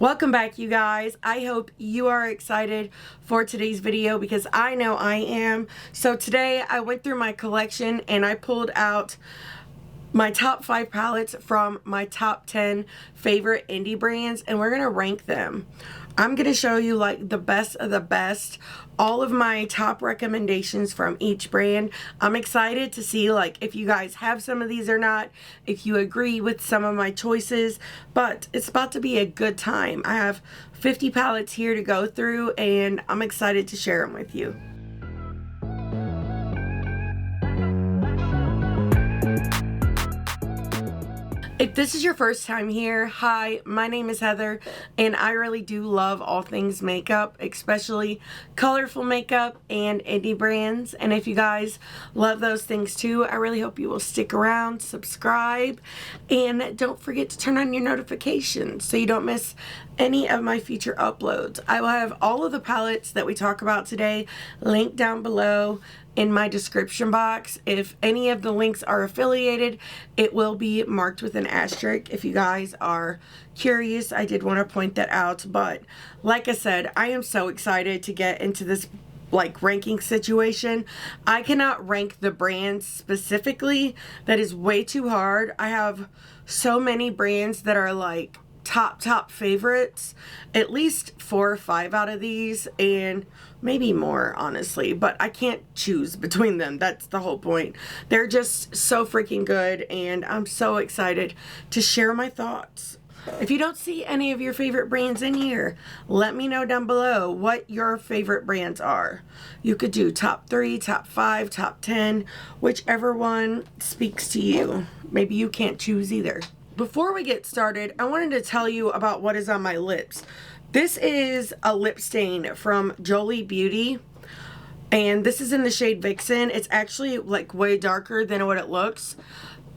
Welcome back, you guys. I hope you are excited for today's video because I know I am. So today I went through my collection and I pulled out my top 5 palettes from my top 10 favorite indie brands, and we're gonna rank them. I'm gonna show you like the best of the best, all of my top recommendations from each brand. I'm excited to see like if you guys have some of these or not, if you agree with some of my choices, but it's about to be a good time. I have 50 palettes here to go through and I'm excited to share them with you. If this is your first time here, hi, my name is Heather, and I really do love all things makeup, especially colorful makeup and indie brands. And if you guys love those things too, I really hope you will stick around, subscribe, and don't forget to turn on your notifications so you don't miss any of my future uploads. I will have all of the palettes that we talk about today linked down below in my description box. If any of the links are affiliated, it will be marked with an asterisk. If you guys are curious, I did want to point that out. But like I said, I am so excited to get into this like ranking situation. I cannot rank the brands specifically. That is way too hard. I have so many brands that are like top favorites, at least 4 or 5 out of these, and maybe more honestly, but I can't choose between them. That's the whole point. They're just so freaking good and I'm so excited to share my thoughts. If you don't see any of your favorite brands in here, let me know down below what your favorite brands are. You could do top 3, top 5, top 10, whichever one speaks to you. Maybe you can't choose either. Before we get started, I wanted to tell you about what is on my lips. This is a lip stain from Jolie Beauty, and this is in the shade Vixen. It's actually like way darker than what it looks.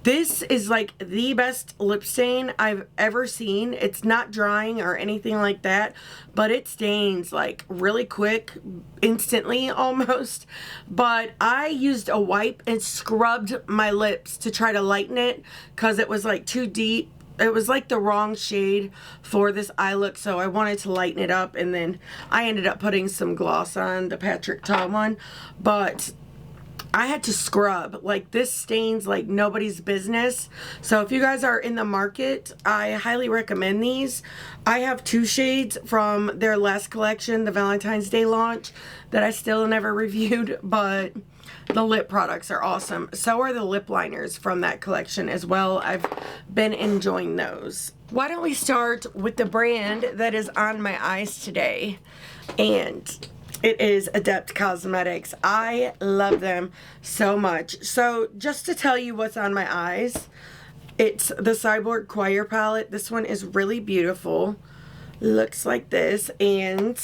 This is like the best lip stain I've ever seen. It's not drying or anything like that, but it stains like really quick, instantly almost. But I used a wipe and scrubbed my lips to try to lighten it because it was like too deep. It was like the wrong shade for this eye look, so I wanted to lighten it up, and then I ended up putting some gloss on, the Patrick Ta one, but I had to scrub. Like, this stains like nobody's business. So if you guys are in the market, I highly recommend these. I have 2 shades from their last collection, the Valentine's Day launch, that I still never reviewed, but the lip products are awesome. So are the lip liners from that collection as well. I've been enjoying those. Why don't we start with the brand that is on my eyes today? And it is ADEPT Cosmetics. I love them so much. So just to tell you what's on my eyes, it's the Cyborg Choir palette. This one is really beautiful. Looks like this. And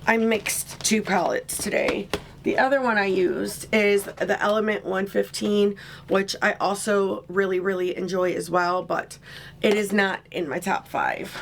I mixed 2 palettes today. The other one I used is the Element 115, which I also really enjoy as well, but it is not in my top 5.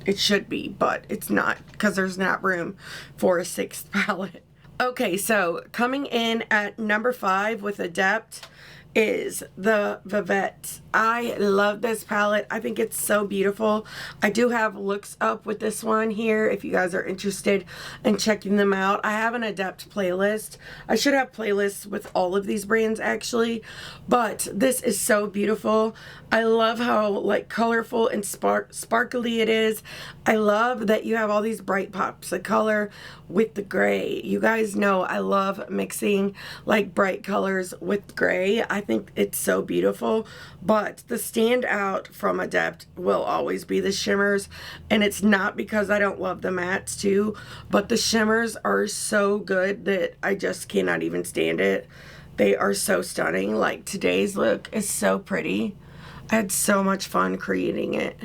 It should be, but it's not because there's not room for a 6th palette. Okay, so coming in at number 5 with ADEPT is the Vivette. I love this palette. I think it's so beautiful. I do have looks up with this one here if you guys are interested in checking them out. I have an ADEPT playlist. I should have playlists with all of these brands actually, but this is so beautiful. I love how like colorful and sparkly it is. I love that you have all these bright pops of color with the gray. You guys know I love mixing like bright colors with gray. I think it's so beautiful, but the standout from ADEPT will always be the shimmers, and it's not because I don't love the mattes too, but the shimmers are so good that I just cannot even stand it. They are so stunning. Like, today's look is so pretty. I had so much fun creating it.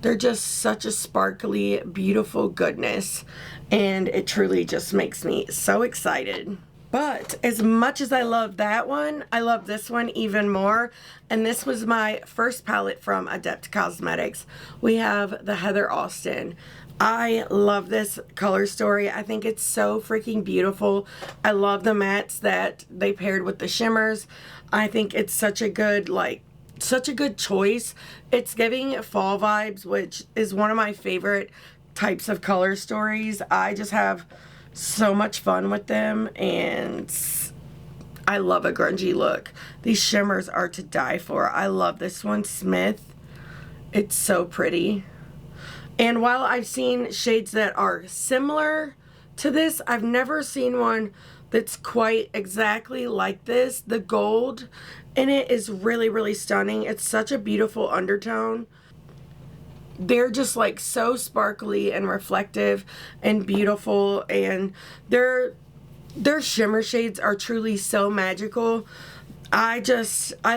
They're just such a sparkly, beautiful goodness, and it truly just makes me so excited. But as much as I love that one, I love this one even more. And this was my first palette from ADEPT Cosmetics. We have the Heather Austin. I love this color story. I think it's so freaking beautiful. I love the mattes that they paired with the shimmers. I think it's such a good like such a good choice. It's giving fall vibes, which is one of my favorite types of color stories. I just have so much fun with them, and I love a grungy look. These shimmers are to die for. I love this one, Smith. It's so pretty. And while I've seen shades that are similar to this, I've never seen one that's quite exactly like this. The gold in it is really, really stunning. It's such a beautiful undertone. They're just like so sparkly and reflective and beautiful, and their shimmer shades are truly so magical. I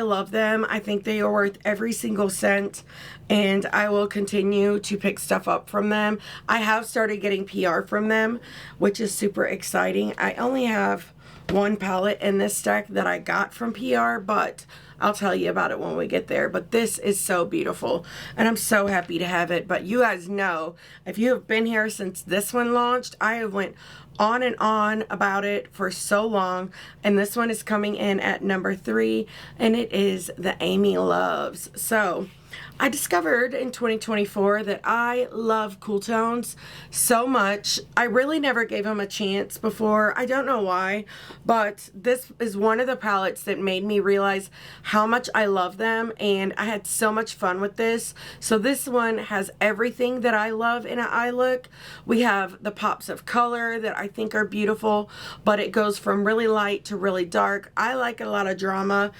love them. I think they are worth every single cent, and I will continue to pick stuff up from them. I have started getting PR from them, which is super exciting. I only have one palette in this stack that I got from PR, but I'll tell you about it when we get there. But this is so beautiful, and I'm so happy to have it. But you guys know, if you have been here since this one launched, I have went on and on about it for so long, and this one is coming in at number 3, and it is the Amy Loves. So I discovered in 2024 that I love cool tones so much. I really never gave them a chance before. I don't know why, but this is one of the palettes that made me realize how much I love them, and I had so much fun with this. So this one has everything that I love in an eye look. We have the pops of color that I think are beautiful, but it goes from really light to really dark. I like a lot of drama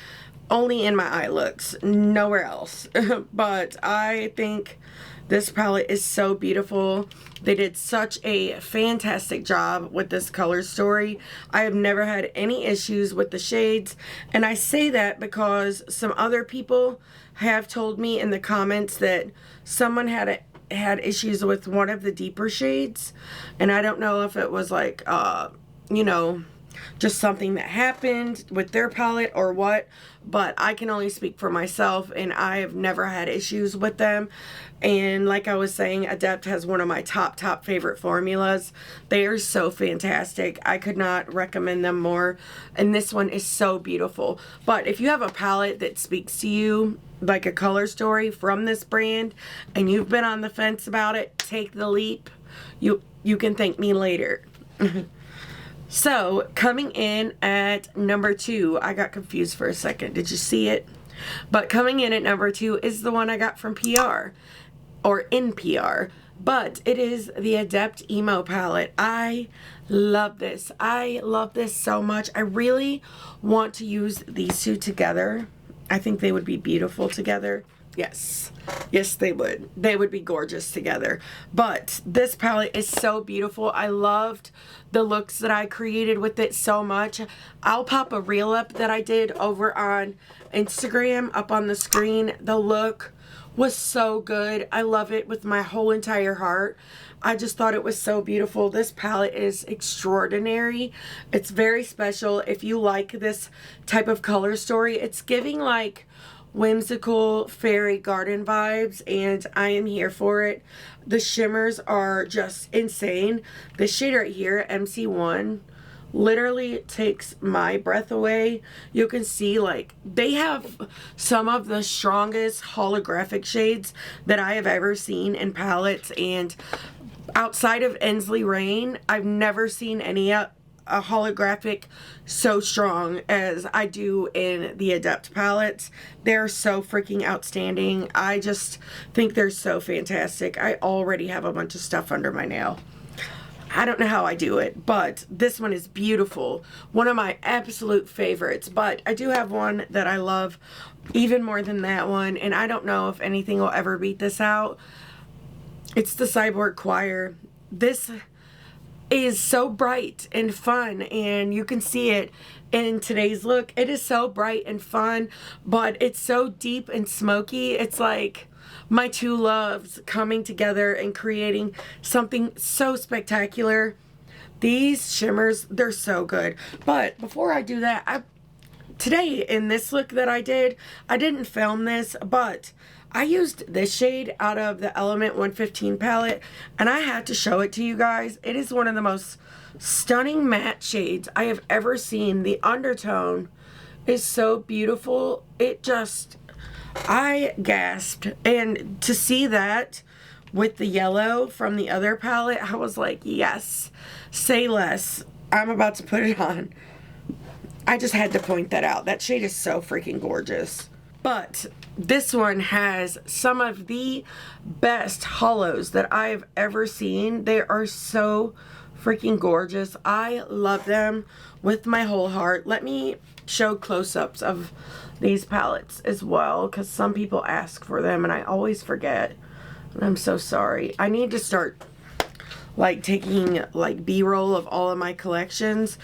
only in my eye looks, nowhere else. But I think this palette is so beautiful. They did such a fantastic job with this color story. I have never had any issues with the shades, and I say that because some other people have told me in the comments that someone had issues with one of the deeper shades, and I don't know if it was like you know, just something that happened with their palette or what, but I can only speak for myself, and I have never had issues with them. And like I was saying, ADEPT has one of my top favorite formulas. They are so fantastic. I could not recommend them more, and this one is so beautiful. But if you have a palette that speaks to you, like a color story from this brand, and you've been on the fence about it, take the leap. You can thank me later. So, coming in at number 2, I got confused for a second. Did you see it? But coming in at number 2 is the one I got from PR, or in PR. But it is the ADEPT Emo palette. I love this. I love this so much. I really want to use these two together. I think they would be beautiful together. Yes. Yes, they would. They would be gorgeous together. But this palette is so beautiful. I loved the looks that I created with it so much. I'll pop a reel up that I did over on Instagram up on the screen. The look was so good. I love it with my whole entire heart. I just thought it was so beautiful. This palette is extraordinary. It's very special. If you like this type of color story, it's giving like whimsical fairy garden vibes, and I am here for it. The shimmers are just insane. This shade right here, MC1, literally takes my breath away. You can see like they have some of the strongest holographic shades that I have ever seen in palettes, and outside of Ensley Rain, I've never seen any a holographic so strong as I do in the ADEPT palettes. They're so freaking outstanding. I just think they're so fantastic. I already have a bunch of stuff under my nail. I don't know how I do it, but this one is beautiful. One of my absolute favorites, but I do have one that I love even more than that one, and I don't know if anything will ever beat this out. It's the Cyborg Choir. This is so bright and fun, and you can see it in today's look. It is so bright and fun, but it's so deep and smoky. It's like my two loves coming together and creating something so spectacular. These shimmers, they're so good. But before I do that, today in this look that I didn't film this, but I used this shade out of the Element 115 palette, and I had to show it to you guys. It is one of the most stunning matte shades I have ever seen. The undertone is so beautiful. It just, I gasped, and to see that with the yellow from the other palette, I was like, yes, say less. I'm about to put it on. I just had to point that out. That shade is so freaking gorgeous. But this one has some of the best hollows that I've ever seen. They are so freaking gorgeous. I love them with my whole heart. Let me show close-ups of these palettes as well, because some people ask for them and I always forget. And I'm so sorry. I need to start like taking like B-roll of all of my collections.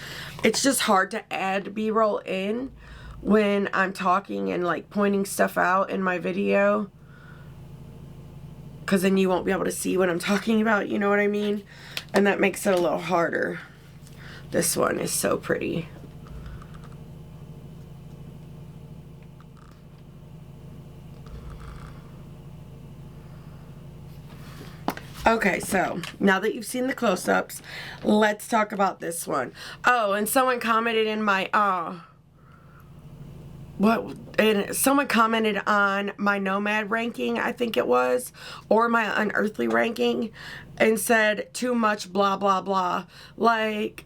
It's just hard to add B-roll in when I'm talking and like pointing stuff out in my video, because then you won't be able to see what I'm talking about, you know what I mean? And that makes it a little harder. This one is so pretty. Okay, so now that you've seen the close-ups, let's talk about this one. Oh, and someone commented in my someone commented on my NOMAD ranking, I think it was, or my Unearthly ranking, and said too much blah blah blah. Like,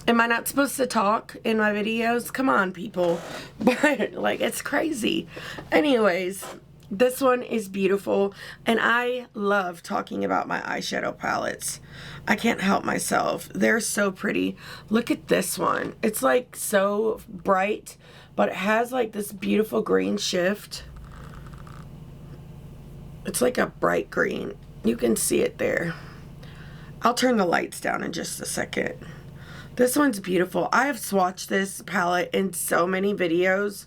am I not supposed to talk in my videos? Come on, people. But like, it's crazy. Anyways, this one is beautiful, and I love talking about my eyeshadow palettes. I can't help myself. They're so pretty. Look at this one. It's like so bright, but it has like this beautiful green shift. It's like a bright green. You can see it there. I'll turn the lights down in just a second. This one's beautiful. I have swatched this palette in so many videos.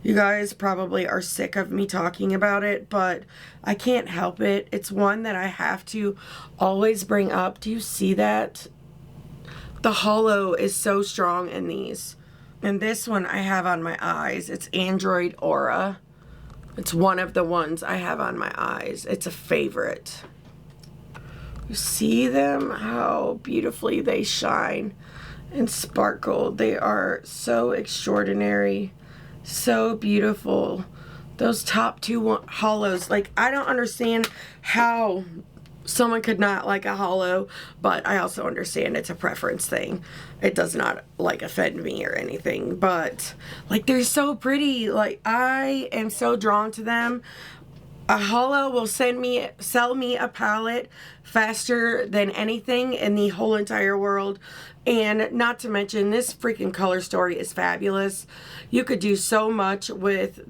You guys probably are sick of me talking about it, but I can't help it. It's one that I have to always bring up. Do you see that? The hollow is so strong in these. And this one I have on my eyes. It's Android Aura. It's one of the ones I have on my eyes. It's a favorite. You see them? How beautifully they shine and sparkle. They are so extraordinary. So beautiful. Those top two hollows, like, I don't understand how someone could not like a hollow, but I also understand it's a preference thing. It does not like offend me or anything, but like, they're so pretty. Like, I am so drawn to them. A hollow will sell me a palette faster than anything in the whole entire world. And not to mention, this freaking color story is fabulous. You could do so much with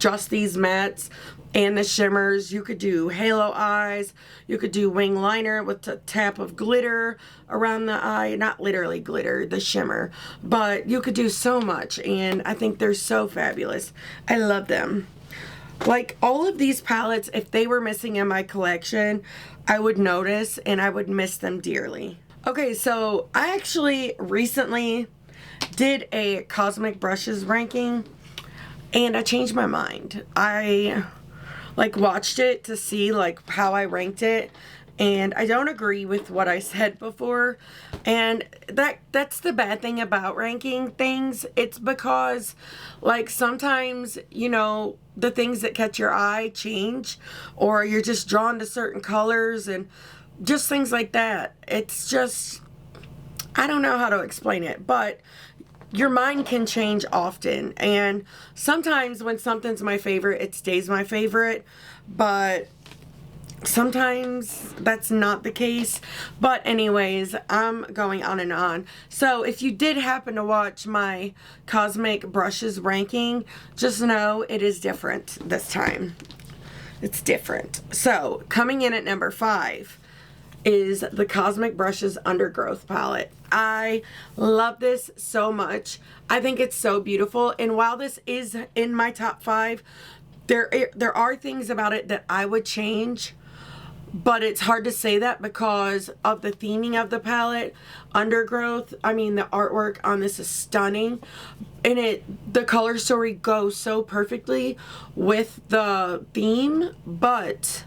just these mattes and the shimmers. You could do halo eyes. You could do wing liner with a tap of glitter around the eye. Not literally glitter, the shimmer. But you could do so much, and I think they're so fabulous. I love them. Like, all of these palettes, if they were missing in my collection, I would notice and I would miss them dearly. Okay, so I actually recently did a Cosmic Brushes ranking, and I changed my mind. I like watched it to see like how I ranked it, and I don't agree with what I said before. And that's the bad thing about ranking things. It's because like sometimes, you know, the things that catch your eye change, or you're just drawn to certain colors and just things like that. It's just, I don't know how to explain it, but your mind can change often. And sometimes when something's my favorite, it stays my favorite, but sometimes that's not the case. But anyways, I'm going on and on. So if you did happen to watch my Cosmic Brushes ranking, just know it is different this time. It's different. So coming in at number 5 is the Cosmic Brushes Undergrowth palette. I love this so much. I think it's so beautiful. And while this is in my top 5, there are things about it that I would change. But it's hard to say that because of the theming of the palette. Undergrowth, I mean, the artwork on this is stunning. And the color story goes so perfectly with the theme. But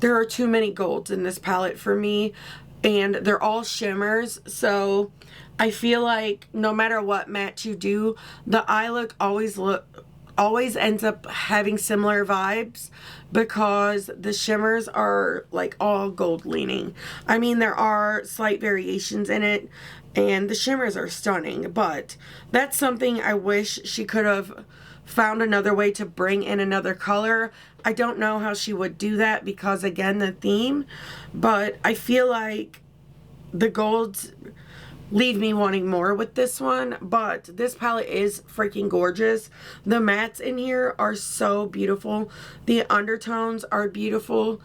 there are too many golds in this palette for me. And they're all shimmers. So I feel like no matter what matte you do, the eye look always always ends up having similar vibes because the shimmers are like all gold leaning. I mean, there are slight variations in it and the shimmers are stunning, but that's something I wish she could have found another way to bring in another color. I don't know how she would do that because, again, the theme, but I feel like the golds leave me wanting more with this one. But this palette is freaking gorgeous. The mattes in here are so beautiful. The undertones are beautiful,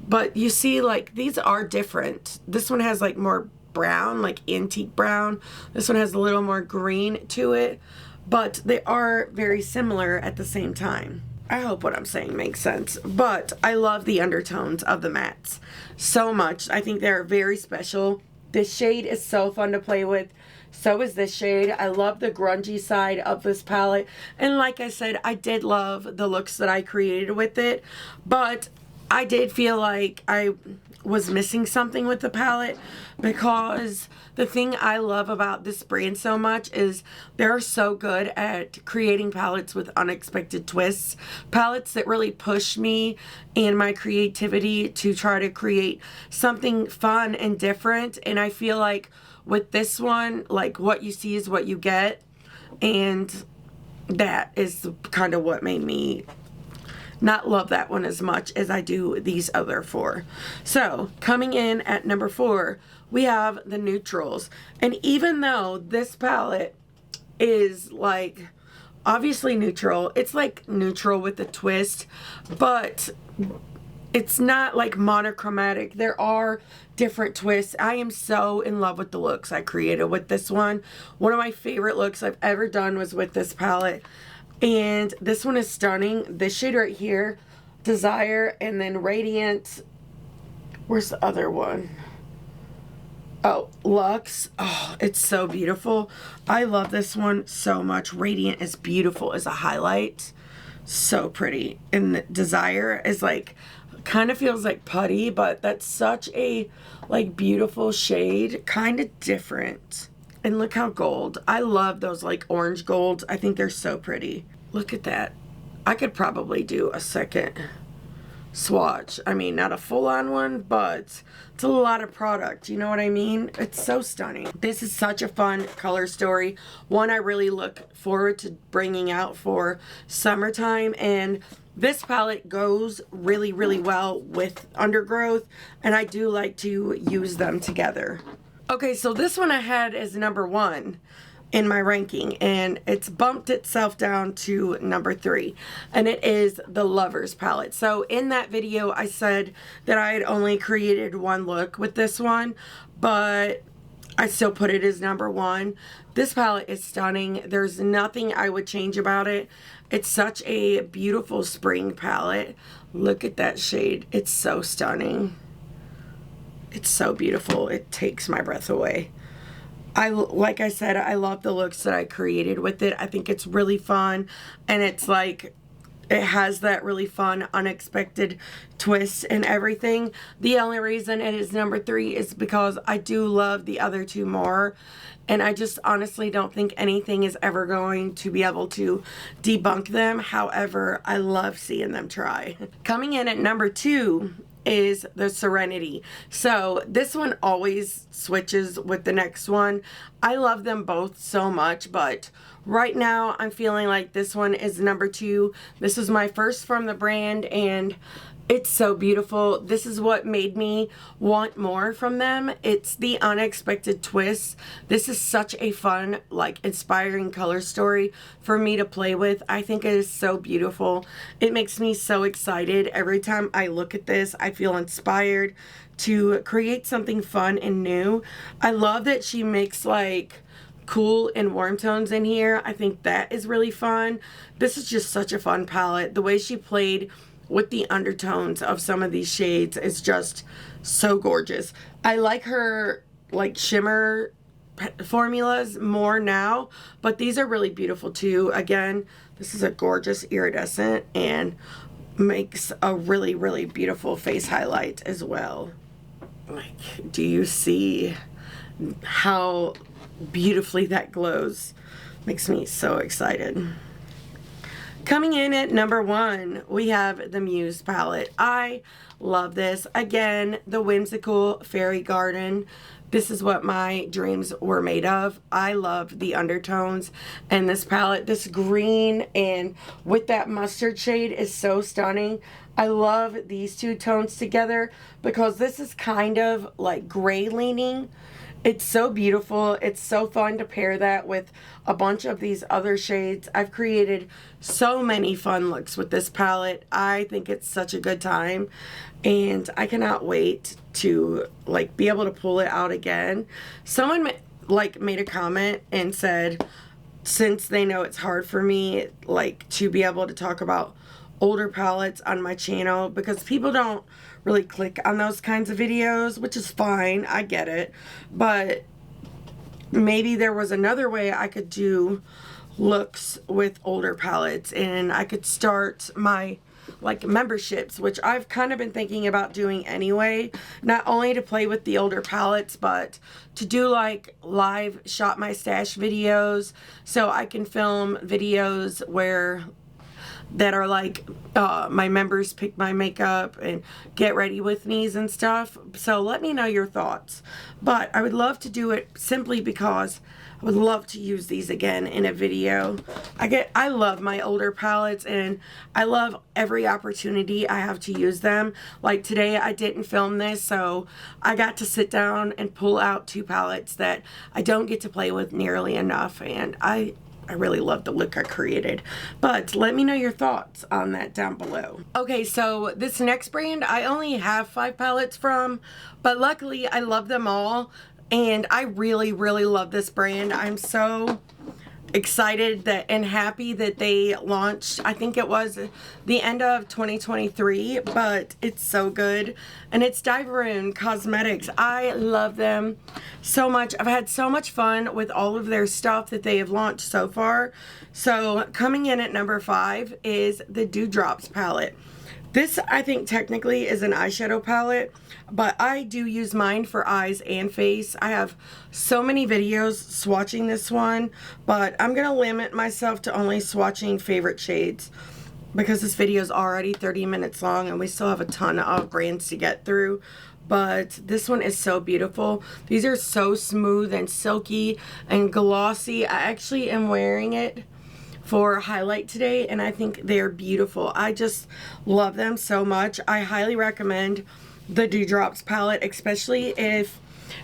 but you see, like, these are different. This one has like more brown, like antique brown. This one has a little more green to it, but they are very similar at the same time. I hope what I'm saying makes sense, but I love the undertones of the mattes so much. I think they're very special. This shade is so fun to play with. So is this shade. I love the grungy side of this palette. And like I said, I did love the looks that I created with it. But I did feel like I was missing something with the palette, because the thing I love about this brand so much is they're so good at creating palettes with unexpected twists. Palettes that really push me and my creativity to try to create something fun and different. And I feel like with this one, like, what you see is what you get. And that is kind of what made me not love that one as much as I do these other four. So coming in at number 4, we have the neutrals. And even though this palette is like obviously neutral, it's like neutral with a twist, but it's not like monochromatic. There are different twists. I am so in love with the looks I created with this one. One of my favorite looks I've ever done was with this palette. And this one is stunning. This shade right here, Desire, and then Radiant. Where's the other one? Oh, Luxe. Oh, it's so beautiful. I love this one so much. Radiant is beautiful as a highlight. So pretty. And Desire is like, kind of feels like putty, but that's such a like beautiful shade. Kind of different. And look how gold. I love those like orange golds. I think they're so pretty. Look at that. I could probably do a second swatch. I mean, not a full-on one, but it's a lot of product. You know what I mean? It's so stunning. This is such a fun color story. One I really look forward to bringing out for summertime. And this palette goes really, really well with Undergrowth. And I do like to use them together. Okay, so this one I had as number 1 in my ranking, and it's bumped itself down to number 3, and it is the Lovers palette. So in that video I said that I had only created one look with this one, but I still put it as number 1. This palette is stunning. There's nothing I would change about it. It's such a beautiful spring palette. Look at that shade. It's so stunning. It's so beautiful. It takes my breath away. Like I said, I love the looks that I created with it. I think it's really fun, and it's like, it has that really fun, unexpected twist and everything. The only reason it is number 3 is because I do love the other 2 more, and I just honestly don't think anything is ever going to be able to debunk them. However, I love seeing them try. Coming in at number 2 is the Serenity. So this one always switches with the next one. I love them both so much, but right now I'm feeling like this one is number 2. This is my first from the brand, and it's so beautiful. This is what made me want more from them. It's the unexpected twists. This is such a fun, like, inspiring color story for me to play with. I think it is so beautiful. It makes me so excited. Every time I look at this, I feel inspired to create something fun and new. I love that she makes like cool and warm tones in here. I think that is really fun. This is just such a fun palette. The way she played with the undertones of some of these shades is just so gorgeous. I like her like shimmer formulas more now, but these are really beautiful too. Again, this is a gorgeous iridescent and makes a really, really beautiful face highlight as well. Like, do you see how beautifully that glows? Makes me so excited. Coming in at number 1, we have the MUSE palette. I love this. Again, the whimsical fairy garden. This is what my dreams were made of. I love the undertones in this palette. This green and with that mustard shade is so stunning. I love these two tones together because this is kind of like gray leaning. It's so beautiful. It's so fun to pair that with a bunch of these other shades. I've created so many fun looks with this palette. I think it's such a good time and I cannot wait to like be able to pull it out again. Someone like made a comment and said, since they know it's hard for me like to be able to talk about older palettes on my channel because people don't really click on those kinds of videos, which is fine, I get it, but maybe there was another way I could do looks with older palettes and I could start my like memberships, which I've kind of been thinking about doing anyway, not only to play with the older palettes but to do like live shop my stash videos so I can film videos where that are like my members pick my makeup and get ready with me's and stuff. So let me know your thoughts, but I would love to do it simply because I would love to use these again in a video. I love my older palettes and I love every opportunity I have to use them. Like today I didn't film this, so I got to sit down and pull out 2 palettes that I don't get to play with nearly enough, and I really love the look I created. But let me know your thoughts on that down below. Okay, so this next brand I only have 5 palettes from, but luckily I love them all and I really love this brand. I'm so excited that and happy that they launched, I think it was the end of 2023, but it's so good. And it's DEVOUR Cosmetics. I love them so much. I've had so much fun with all of their stuff that they have launched so far. So coming in at number 5 is the Dewdrops palette. This, I think, technically is an eyeshadow palette, but I do use mine for eyes and face. I have so many videos swatching this one, but I'm going to limit myself to only swatching favorite shades because this video is already 30 minutes long and we still have a ton of brands to get through. But this one is so beautiful. These are so smooth and silky and glossy. I actually am wearing it for highlight today and I think they're beautiful. I just love them so much. I highly recommend the Dewdrops palette, especially if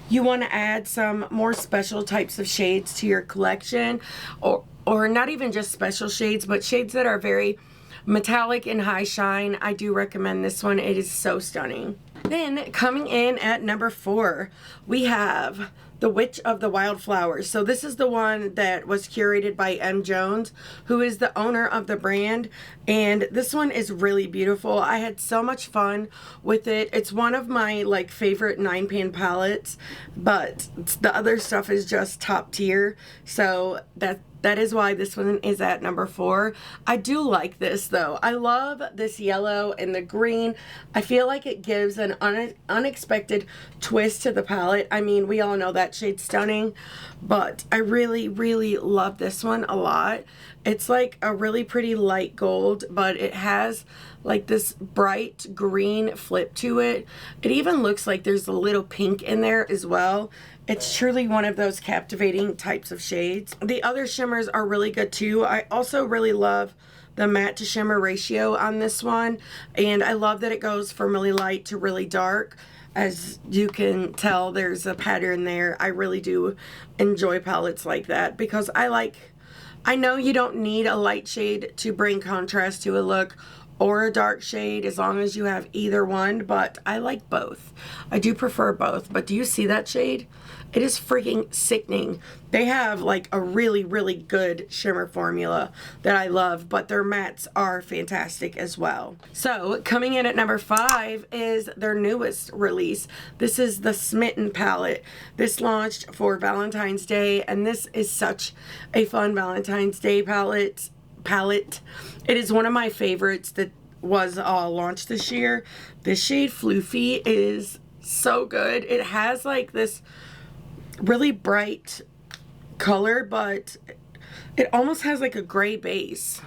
you want to add some more special types of shades to your collection, or not even just special shades, but shades that are very metallic and high shine. I do recommend this one. It is so stunning. Then coming in at number 4, we have the Witch of the Wildflowers. So this is the one that was curated by M. Jones, who is the owner of the brand, and this one is really beautiful. I had so much fun with it. It's one of my like favorite 9-pan palettes, but the other stuff is just top tier, so that is why this one is at number 4. I do like this though. I love this yellow and the green. I feel like it gives an unexpected twist to the palette. I mean, we all know that shade's stunning, but I really love this one a lot. It's like a really pretty light gold, but it has like this bright green flip to it. It even looks like there's a little pink in there as well. It's truly one of those captivating types of shades. The other shimmers are really good too. I also really love the matte to shimmer ratio on this one, and I love that it goes from really light to really dark. As you can tell, there's a pattern there. I really do enjoy palettes like that because I know you don't need a light shade to bring contrast to a look or a dark shade as long as you have either one, but I like both. I do prefer both, but do you see that shade? It is freaking sickening. They have like a really good shimmer formula that I love, but their mattes are fantastic as well. So coming in at number 5 is their newest release. This is the Smitten palette. This launched for Valentine's Day, and this is such a fun Valentine's Day palette. It is one of my favorites that was launched this year. This shade Floofy is so good. It has like this really bright color, but it almost has like a gray base.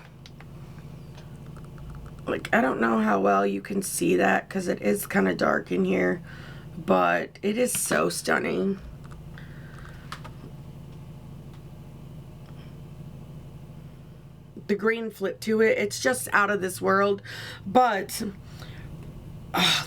Like, I don't know how well you can see that because it is kind of dark in here, but it is so stunning. The green flip to it, it's just out of this world. But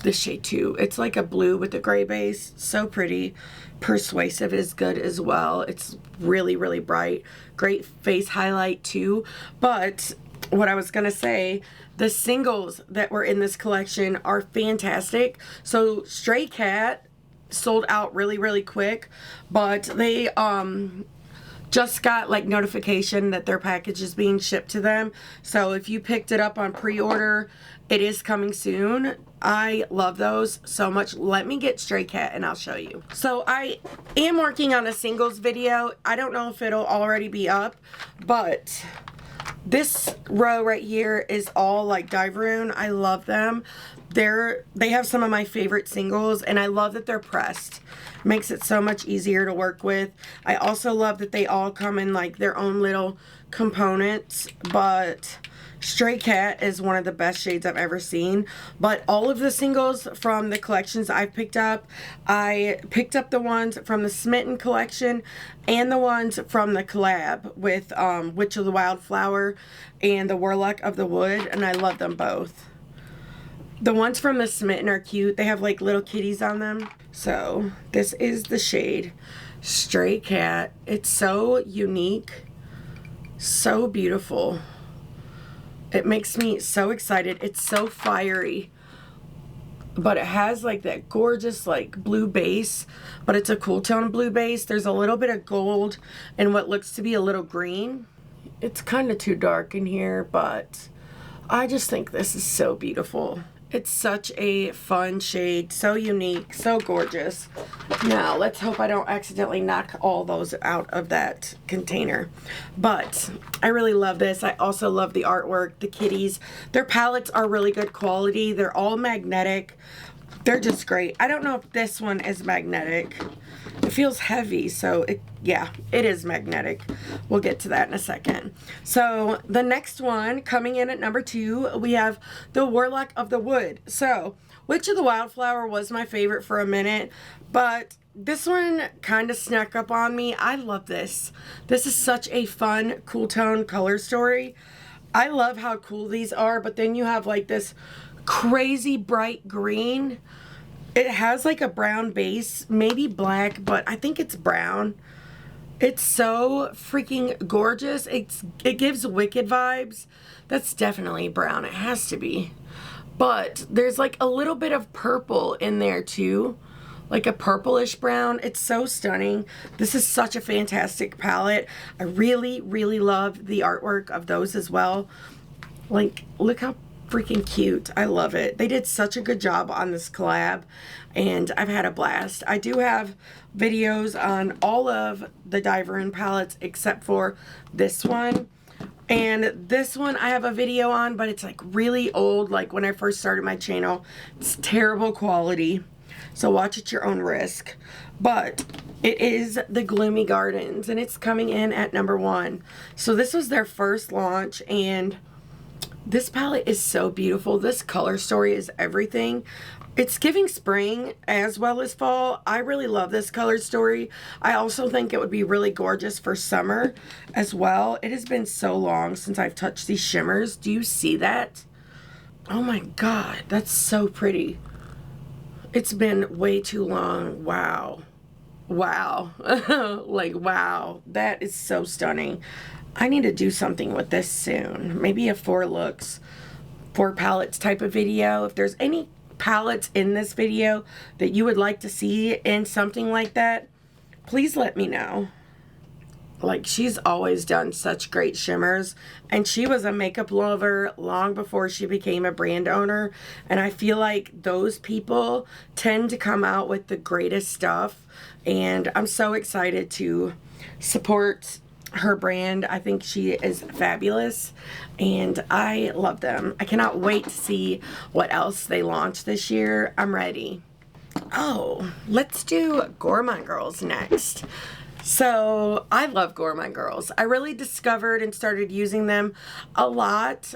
this shade too, it's like a blue with a gray base. So pretty. Persuasive is good as well. It's really, really bright. Great face highlight too. But what I was gonna say, the singles that were in this collection are fantastic. So Stray Cat sold out really, really quick, but they just got like notification that their package is being shipped to them. So if you picked it up on pre-order, it is coming soon. I love those so much. Let me get Stray Cat and I'll show you. So I am working on a singles video. I don't know if it'll already be up, but this row right here is all like Diveroon. I love them. They have some of my favorite singles, and I love that they're pressed. Makes it so much easier to work with. I also love that they all come in like their own little components, but Stray Cat is one of the best shades I've ever seen. But all of the singles from the collections I've picked up, I picked up the ones from the Smitten collection and the ones from the collab with Witch of the Wildflower and the Warlock of the Wood, and I love them both. The ones from the Smitten are cute. They have like little kitties on them. So this is the shade Stray Cat. It's so unique, so beautiful. It makes me so excited. It's so fiery, but it has like that gorgeous like blue base, but it's a cool tone blue base. There's a little bit of gold and what looks to be a little green. It's kind of too dark in here, but I just think this is so beautiful. It's such a fun shade, so unique, so gorgeous. Now, let's hope I don't accidentally knock all those out of that container. But I really love this. I also love the artwork, the kitties. Their palettes are really good quality. They're all magnetic. They're just great. I don't know if this one is magnetic. It feels heavy, so yeah, it is magnetic. We'll get to that in a second. So the next one, coming in at number 2, we have the Warlock of the Wood. So Witch of the Wildflower was my favorite for a minute, but this one kind of snuck up on me. I love this. This is such a fun, cool tone color story. I love how cool these are, but then you have like this crazy bright green. It has like a brown base, maybe black, but I think it's brown. It's so freaking gorgeous. It gives Wicked vibes. That's definitely brown. It has to be. But there's like a little bit of purple in there too. Like a purplish brown. It's so stunning. This is such a fantastic palette. I really, really love the artwork of those as well. Like, look how freaking cute. I love it. They did such a good job on this collab, and I've had a blast. I do have videos on all of the Diveroon palettes except for this one. And this one I have a video on, but it's like really old, like when I first started my channel. It's terrible quality, so watch at your own risk. But it is the Gloomy Gardens, and it's coming in at number 1. So this was their first launch, and this palette is so beautiful. This color story is everything. It's giving spring as well as fall. I really love this color story. I also think it would be really gorgeous for summer as well. It has been so long since I've touched these shimmers. Do you see that? Oh my god, that's so pretty. It's been way too long. Wow. Wow. Like, wow. That is so stunning. I need to do something with this soon. Maybe a 4 looks, 4 palettes type of video. If there's any palettes in this video that you would like to see in something like that, please let me know. Like, she's always done such great shimmers, and she was a makeup lover long before she became a brand owner, and I feel like those people tend to come out with the greatest stuff, and I'm so excited to support her brand. I think she is fabulous, and I love them. I cannot wait to see what else they launch this year. I'm ready. Oh, let's do Gourmand Girls next. So I love Gourmand Girls. I really discovered and started using them a lot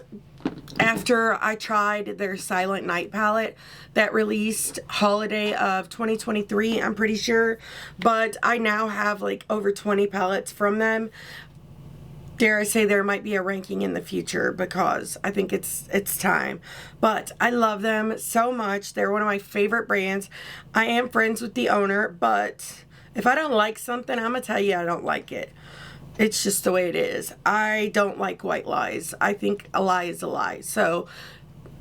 after I tried their Silent Night palette that released holiday of 2023, I'm pretty sure, but I now have like over 20 palettes from them. Dare I say there might be a ranking in the future because I think it's time. But I love them so much. They're one of my favorite brands. I am friends with the owner, but if I don't like something, I'm gonna tell you I don't like it. It's just the way it is. I don't like white lies. I think a lie is a lie. So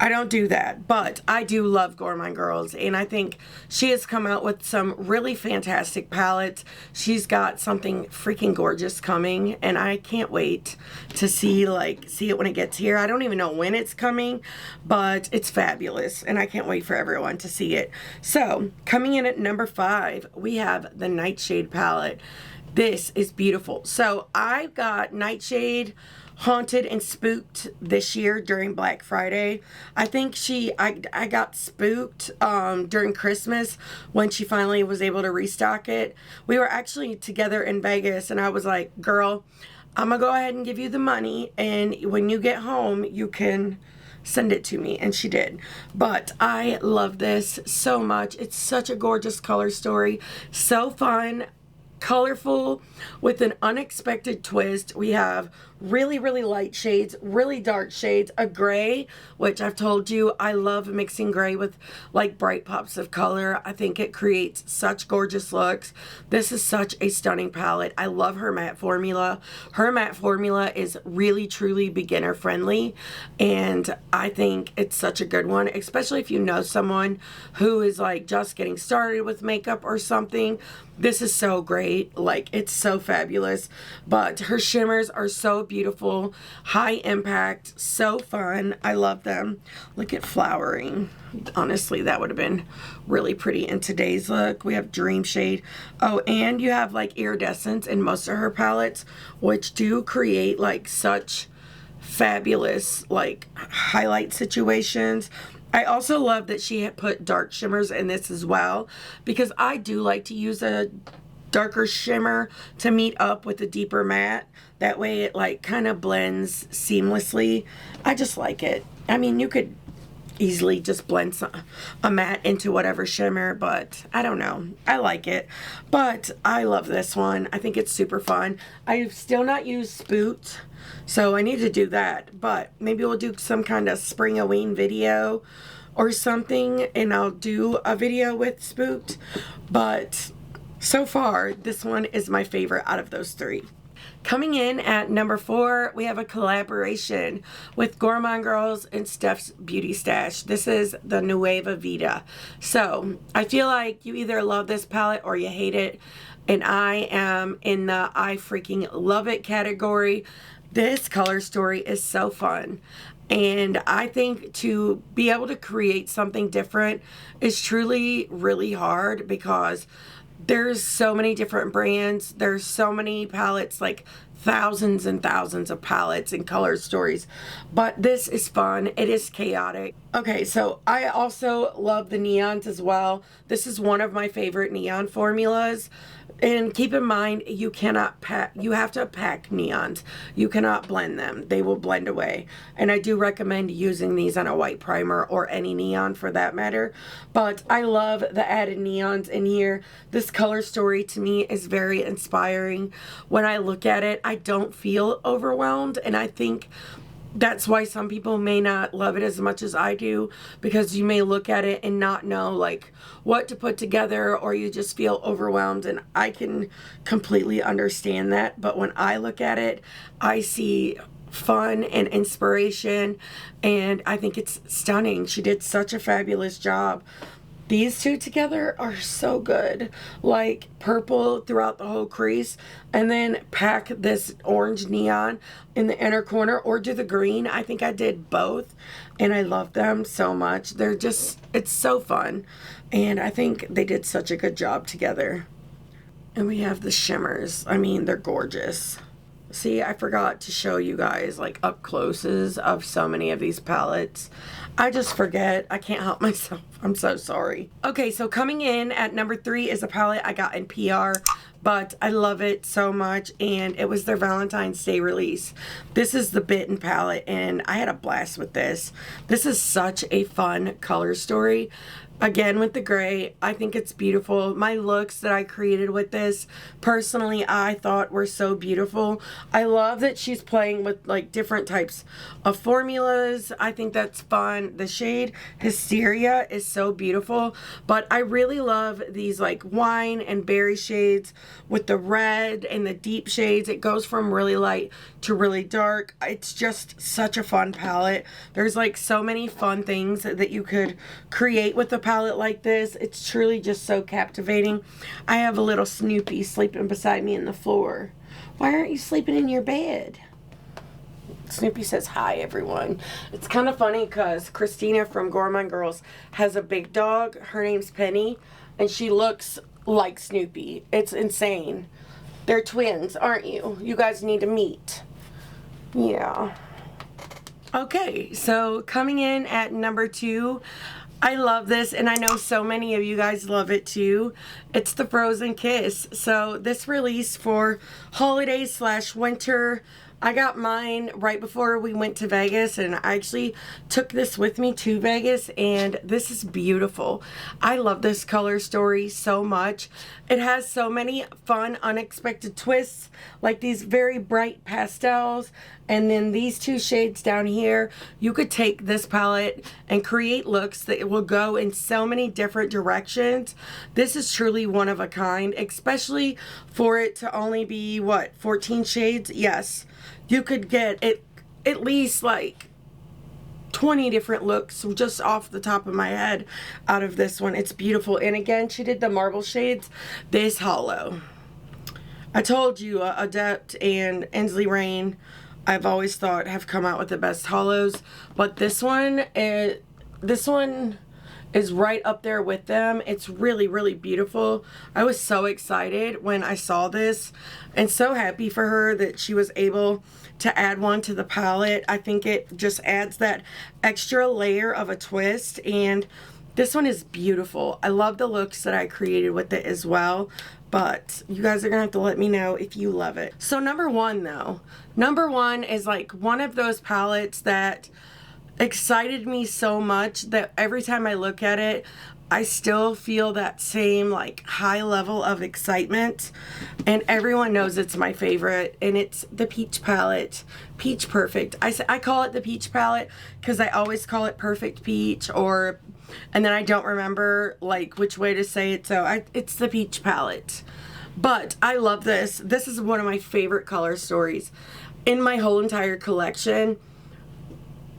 I don't do that. But I do love Gourmand Girls. And I think she has come out with some really fantastic palettes. She's got something freaking gorgeous coming. And I can't wait to see it when it gets here. I don't even know when it's coming. But it's fabulous. And I can't wait for everyone to see it. So coming in at number 5, we have the Nightshade palette. This is beautiful. So I got Nightshade, Haunted, and Spooked this year during Black Friday. I think I got Spooked during Christmas when she finally was able to restock it. We were actually together in Vegas and I was like, girl, I'm gonna go ahead and give you the money and when you get home you can send it to me, and she did. But I love this so much. It's such a gorgeous color story, so fun, colorful, with an unexpected twist. We have really, really light shades, really dark shades, a gray, which I've told you I love mixing gray with like bright pops of color. I think it creates such gorgeous looks. This is such a stunning palette. I love her matte formula. Her matte formula is really, truly beginner friendly, and I think it's such a good one, especially if you know someone who is like just getting started with makeup or something. This is so great. Like, it's so fabulous. But her shimmers are so beautiful, high impact, so fun. I love them. Look at flowering. Honestly, that would have been really pretty in today's look. We have Dream Shade. Oh, and you have like iridescence in most of her palettes, which do create like such fabulous like highlight situations. I also love that she had put dark shimmers in this as well, because I do like to use a darker shimmer to meet up with a deeper matte. That way it like kind of blends seamlessly. I just like it. I mean, you could easily just blend a matte into whatever shimmer, but I don't know. I like it. But I love this one. I think it's super fun. I've still not used Spooked, so I need to do that. But maybe we'll do some kind of spring-a-ween video or something, and I'll do a video with Spooked. But so far, this one is my favorite out of those 3. Coming in at number 4, we have a collaboration with Gourmand Girls and Steph's Beauty Stash. This is the Nueva Vida. So I feel like you either love this palette or you hate it, and I am in the I freaking love it category. This color story is so fun. And I think to be able to create something different is truly really hard, because there's so many different brands. There's so many palettes, like thousands and thousands of palettes and color stories. But this is fun. It is chaotic. Okay, so I also love the neons as well. This is one of my favorite neon formulas. And keep in mind, you cannot pack, you have to pack neons. You cannot blend them. They will blend away. And I do recommend using these on a white primer or any neon for that matter. But I love the added neons in here. This color story to me is very inspiring. When I look at it, I don't feel overwhelmed, and I think that's why some people may not love it as much as I do, because you may look at it and not know like what to put together, or you just feel overwhelmed, and I can completely understand that. But when I look at it, I see fun and inspiration, and I think it's stunning. She did such a fabulous job. These two together are so good. Like purple throughout the whole crease, and then pack this orange neon in the inner corner, or do the green. I think I did both, and I love them so much. They're just, it's so fun, and I think they did such a good job together. And we have the shimmers. I mean, they're gorgeous. See, I forgot to show you guys like up closes of so many of these palettes. I just forget. I can't help myself. I'm so sorry. Okay, so coming in at number 3 is a palette I got in PR, but I love it so much, and it was their Valentine's Day release. This is the Bitten palette, and I had a blast with this. This is such a fun color story. Again, with the gray, I think it's beautiful. My looks that I created with this, personally, I thought were so beautiful. I love that she's playing with like different types of formulas. I think that's fun. The shade Hysteria is so beautiful, but I really love these like wine and berry shades with the red and the deep shades. It goes from really light to really dark. It's just such a fun palette. There's like so many fun things that you could create with the palette like this. It's truly just so captivating. I have a little Snoopy sleeping beside me in the floor. Why aren't you sleeping in your bed? Snoopy says hi, everyone. It's kind of funny because Christina from Gourmand Girls has a big dog. Her name's Penny, and she looks like Snoopy. It's insane. They're twins, aren't you? You guys need to meet. Yeah. Okay, so coming in at number 2, I love this, and I know so many of you guys love it too. It's the Frozen Kiss. So this release for holiday/winter, I got mine right before we went to Vegas, and I actually took this with me to Vegas, and this is beautiful. I love this color story so much. It has so many fun, unexpected twists, like these very bright pastels, and then these 2 shades down here. You could take this palette and create looks that will go in so many different directions. This is truly one of a kind, especially for it to only be, what, 14 shades? Yes. You could get it at least like 20 different looks just off the top of my head out of this one. It's beautiful. And again, she did the marble shades. This hollow. I told you ADEPT and Inslee Rain, I've always thought, have come out with the best hollows, but this one is right up there with them. It's really, really beautiful. I was so excited when I saw this, and so happy for her that she was able to add one to the palette. I think it just adds that extra layer of a twist, and this one is beautiful. I love the looks that I created with it as well, but you guys are gonna have to let me know if you love it. So number 1 though, number 1 is like one of those palettes that excited me so much that every time I look at it, I still feel that same like high level of excitement, and everyone knows it's my favorite, and it's the Peach palette, Peach Perfect. I call it the Peach palette because I always call it Perfect Peach, and then I don't remember like which way to say it, so it's the Peach palette. But I love this. This is one of my favorite color stories in my whole entire collection.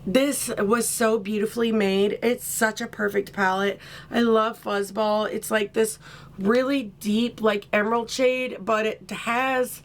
This was so beautifully made. It's such a perfect palette. I love Fuzzball. It's like this really deep like emerald shade, but it has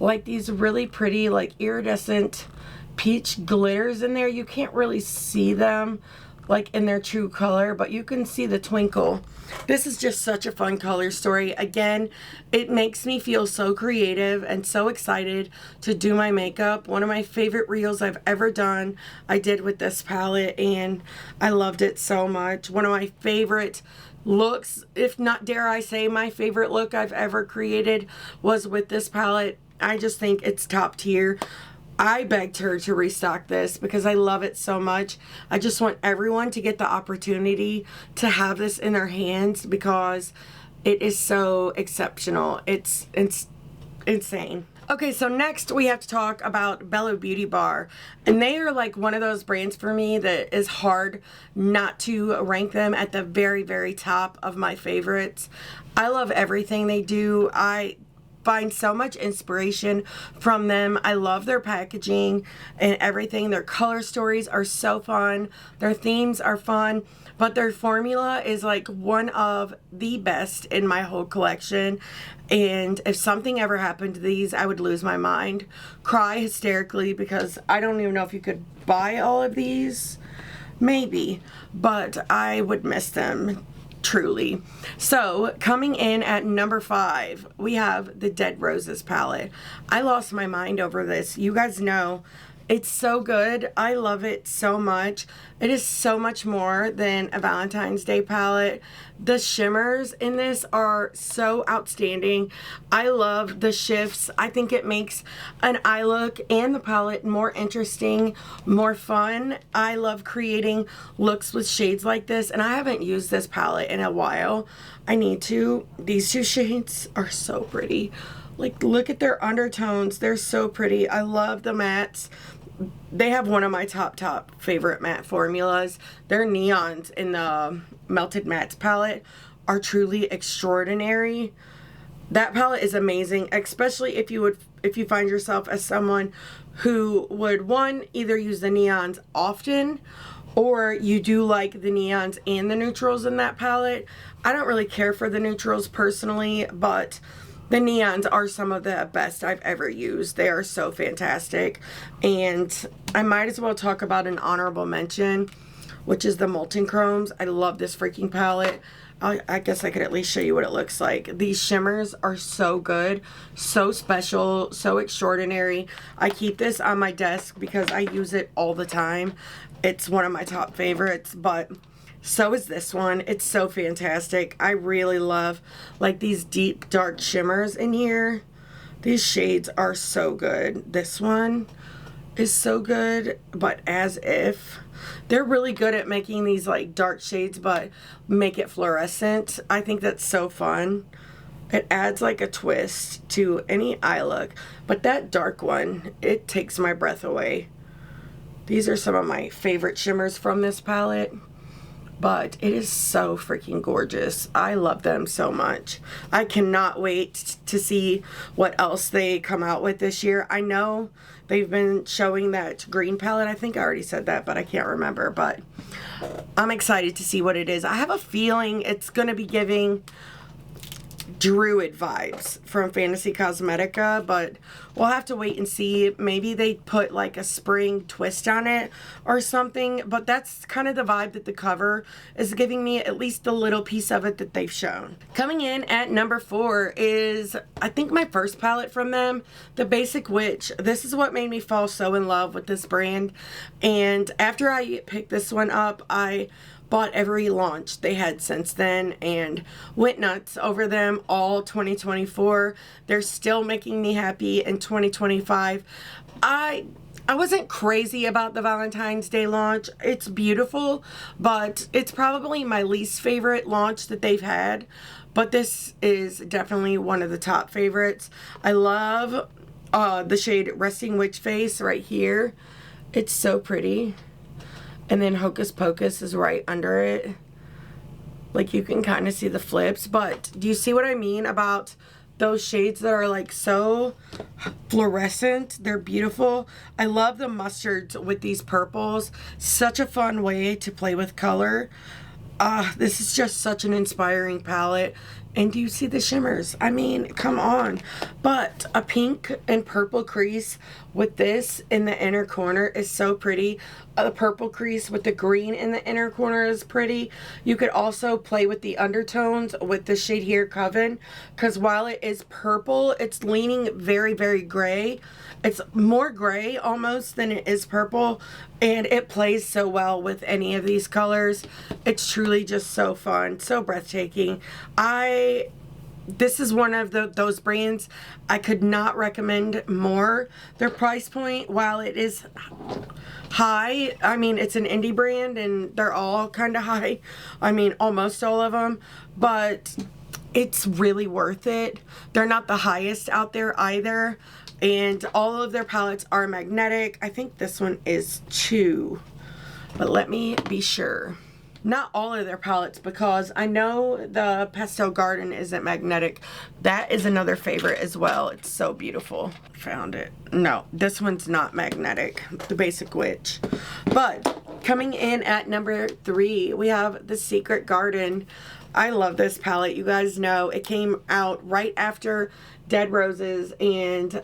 like these really pretty like iridescent peach glitters in there. You can't really see them like in their true color, but you can see the twinkle. This is just such a fun color story. Again, it makes me feel so creative and so excited to do my makeup. One of my favorite reels I've ever done, I did with this palette, and I loved it so much. One of my favorite looks, if not dare I say my favorite look I've ever created, was with this palette. I just think it's top tier. I begged her to restock this because I love it so much. I just want everyone to get the opportunity to have this in their hands because it is so exceptional. It's insane. Okay, so next we have to talk about Bello Beauty Bar, and they are like one of those brands for me that is hard not to rank them at the very, very top of my favorites. I love everything they do. I find so much inspiration from them. I love their packaging and everything. Their color stories are so fun. Their themes are fun, but their formula is like one of the best in my whole collection. And if something ever happened to these, I would lose my mind, cry hysterically, because I don't even know if you could buy all of these. Maybe, but I would miss them. truly. So coming in at number 5, we have the Dead Roses palette. I lost my mind over this. You guys know it's so good. I love it so much. It is so much more than a Valentine's Day palette. The shimmers in this are so outstanding. I love the shifts. I think it makes an eye look and the palette more interesting, more fun. I love creating looks with shades like this, and I haven't used this palette in a while. I need to. These 2 shades are so pretty. Like, look at their undertones. They're so pretty. I love the mattes. They have one of my top favorite matte formulas. Their neons in the Melted Mattes palette are truly extraordinary. That palette is amazing, especially if you find yourself as someone who would, one, either use the neons often, or you do like the neons and the neutrals in that palette. I don't really care for the neutrals personally, but the neons are some of the best I've ever used. They are so fantastic. And I might as well talk about an honorable mention, which is the Molten Chromes. I love this freaking palette. I guess I could at least show you what it looks like. These shimmers are so good, so special, so extraordinary. I keep this on my desk because I use it all the time. It's one of my top favorites, but so is this one. It's so fantastic. I really love like these deep dark shimmers in here. These shades are so good. This one is so good, but as if. They're really good at making these like dark shades but make it fluorescent. I think that's so fun. It adds like a twist to any eye look, but that dark one, it takes my breath away. These are some of my favorite shimmers from this palette. But it is so freaking gorgeous. I love them so much. I cannot wait to see what else they come out with this year. I know they've been showing that green palette. I think I already said that, but I can't remember. But I'm excited to see what it is. I have a feeling it's going to be giving Druid vibes from Fantasy Cosmetica, but we'll have to wait and see. Maybe they put like a spring twist on it or something, but that's kind of the vibe that the cover is giving me, at least a little piece of it that they've shown. Coming in at number 4 is, I think, my first palette from them, the Basic Witch. This is what made me fall so in love with this brand, and after I picked this one up, I bought every launch they had since then and went nuts over them all 2024. They're still making me happy in 2025. I wasn't crazy about the Valentine's Day launch. It's beautiful, but it's probably my least favorite launch that they've had. But this is definitely one of the top favorites. I love the shade Resting Witch Face right here. It's so pretty. And then Hocus Pocus is right under it. Like, you can kind of see the flips, but do you see what I mean about those shades that are like so fluorescent? They're beautiful. I love the mustards with these purples. Such a fun way to play with color. This is just such an inspiring palette. And do you see the shimmers? I mean, come on. But a pink and purple crease with this in the inner corner is so pretty. The purple crease with the green in the inner corner is pretty. You could also play with the undertones with the shade here, Coven, because while it is purple, it's leaning very, very gray. It's more gray almost than it is purple, and it plays so well with any of these colors. It's truly just so fun, so breathtaking. This is one of those brands I could not recommend more. Their price point, while it is high, I mean, it's an indie brand and they're all kind of high. I mean, almost all of them, but it's really worth it. They're not the highest out there either, and all of their palettes are magnetic. I think this one is too, but let me be sure. Not all of their palettes, because I know the Pastel Garden isn't magnetic. That is another favorite as well. It's so beautiful. Found it. No, this one's not magnetic, the Basic Witch. But coming in at number 3, we have the Secret Garden. I love this palette. You guys know it came out right after Dead Roses, and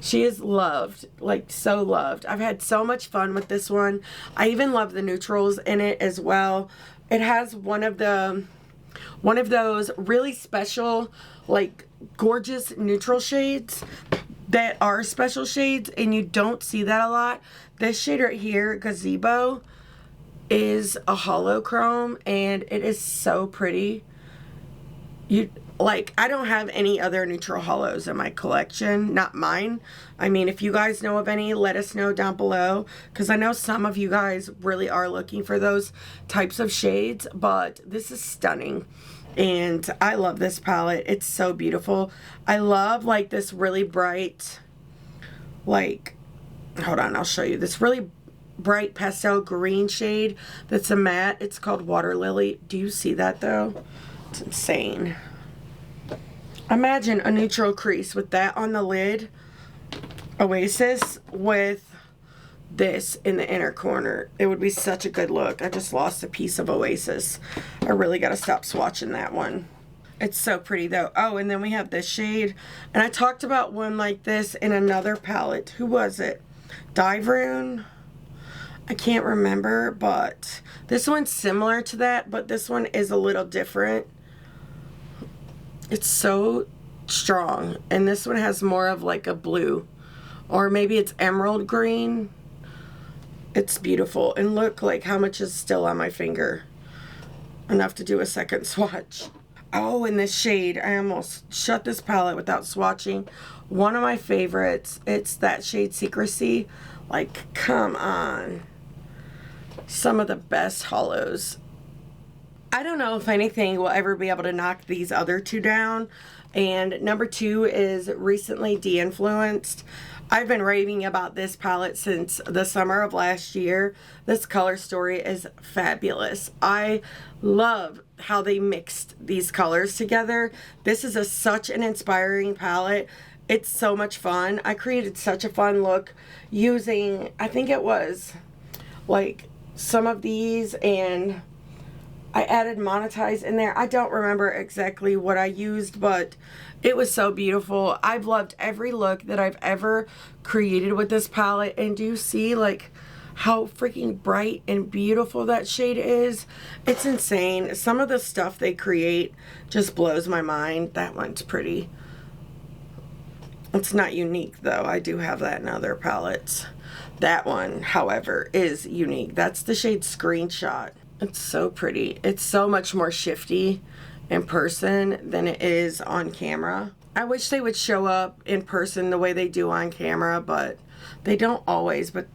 she is loved, like so loved. I've had so much fun with this one. I even love the neutrals in it as well. it has one of those really special, like, gorgeous neutral shades that are special shades, and you don't see that a lot. This shade right here, Gazebo, is a hollow chrome, and it is so pretty. I don't have any other neutral hollows in my collection, not mine. I mean, if you guys know of any, let us know down below, because I know some of you guys really are looking for those types of shades, but this is stunning. And I love this palette. It's so beautiful. I love, like, this really bright, like, hold on, I'll show you. This really bright pastel green shade that's a matte. It's called Water Lily. Do you see that, though? It's insane. Imagine a neutral crease with that on the lid, Oasis, with this in the inner corner. It would be such a good look. I just lost a piece of Oasis. I really got to stop swatching that one. It's so pretty, though. Oh, and then we have this shade. And I talked about one like this in another palette. Who was it? Dive-Rune? I can't remember, but this one's similar to that, but this one is a little different. It's so strong, and this one has more of like a blue, or maybe it's emerald green. It's beautiful, and look like how much is still on my finger. Enough to do a second swatch. Oh, and this shade, I almost shut this palette without swatching. One of my favorites, it's that shade Secrecy. Like, come on. Some of the best hollows. I don't know if anything will ever be able to knock these other two down. And number 2 is Recently De-Influenced. I've been raving about this palette since the summer of last year. This color story is fabulous. I love how they mixed these colors together. This is such an inspiring palette. It's so much fun. I created such a fun look using, I think it was like some of these, and I added Monetize in there. I don't remember exactly what I used, but it was so beautiful. I've loved every look that I've ever created with this palette. And do you see like how freaking bright and beautiful that shade is? It's insane. Some of the stuff they create just blows my mind. That one's pretty. It's not unique though. I do have that in other palettes. That one, however, is unique. That's the shade Screenshot. It's so pretty. It's so much more shifty in person than it is on camera. I wish they would show up in person the way they do on camera, but they don't always. But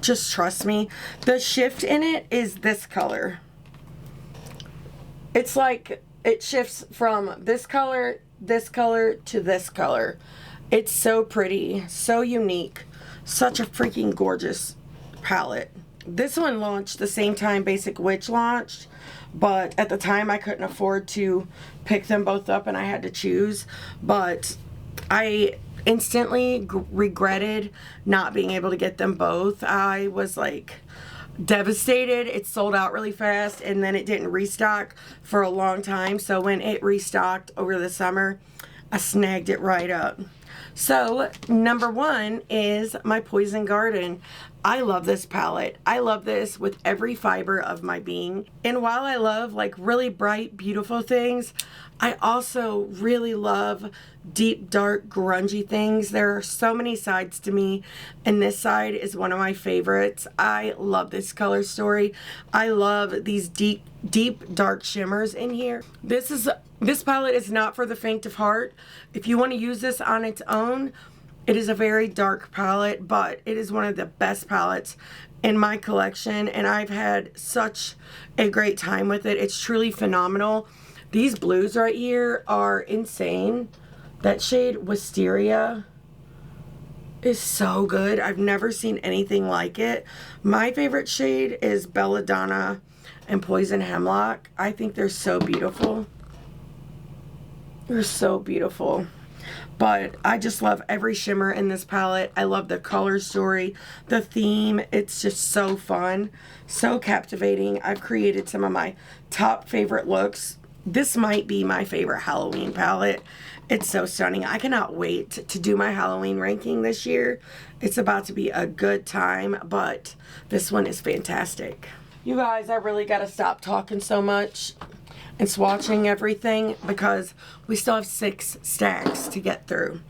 just trust me, the shift in it is this color. It's like it shifts from this color to this color. It's so pretty, so unique, such a freaking gorgeous palette. This one launched the same time Basic Witch launched, but at the time I couldn't afford to pick them both up and I had to choose. But I instantly regretted not being able to get them both. I was like devastated. It sold out really fast, and then it didn't restock for a long time. So when it restocked over the summer, I snagged it right up. So number 1 is my Poison Garden. I love this palette. I love this with every fiber of my being. And while I love like really bright, beautiful things, I also really love deep, dark, grungy things. There are so many sides to me, and this side is one of my favorites. I love this color story. I love these deep, dark shimmers in here. This palette is not for the faint of heart. If you want to use this on its own, it is a very dark palette, but it is one of the best palettes in my collection, and I've had such a great time with it. It's truly phenomenal. These blues right here are insane. That shade Wisteria is so good. I've never seen anything like it. My favorite shade is Belladonna and Poison Hemlock. I think they're so beautiful. They're so beautiful. But I just love every shimmer in this palette. I love the color story, the theme. It's just so fun, so captivating. I've created some of my top favorite looks. This might be my favorite Halloween palette. It's so stunning. I cannot wait to do my Halloween ranking this year. It's about to be a good time, but this one is fantastic. You guys, I really got to stop talking so much and swatching everything because we still have 6 stacks to get through.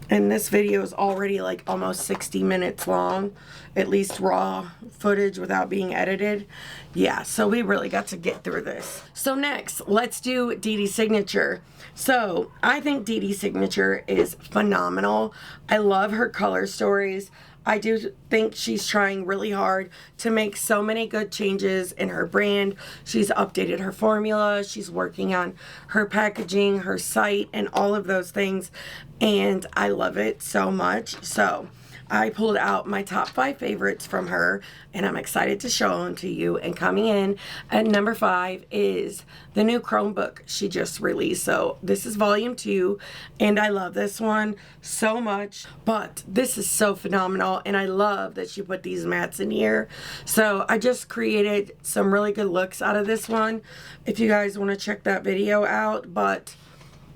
And this video is already like almost 60 minutes long, at least raw footage without being edited. Yeah, so we really got to get through this. So next, let's do DEDE Signature. So I think DEDE Signature is phenomenal. I love her color stories. I do think she's trying really hard to make so many good changes in her brand. She's updated her formula. She's working on her packaging, her site, and all of those things. And I love it so much. So I pulled out my top 5 favorites from her, and I'm excited to show them to you. And coming in at number 5 is the new Chromebook she just released. So this is volume 2, and I love this one so much. But this is so phenomenal, and I love that she put these mats in here. So I just created some really good looks out of this one, if you guys want to check that video out. But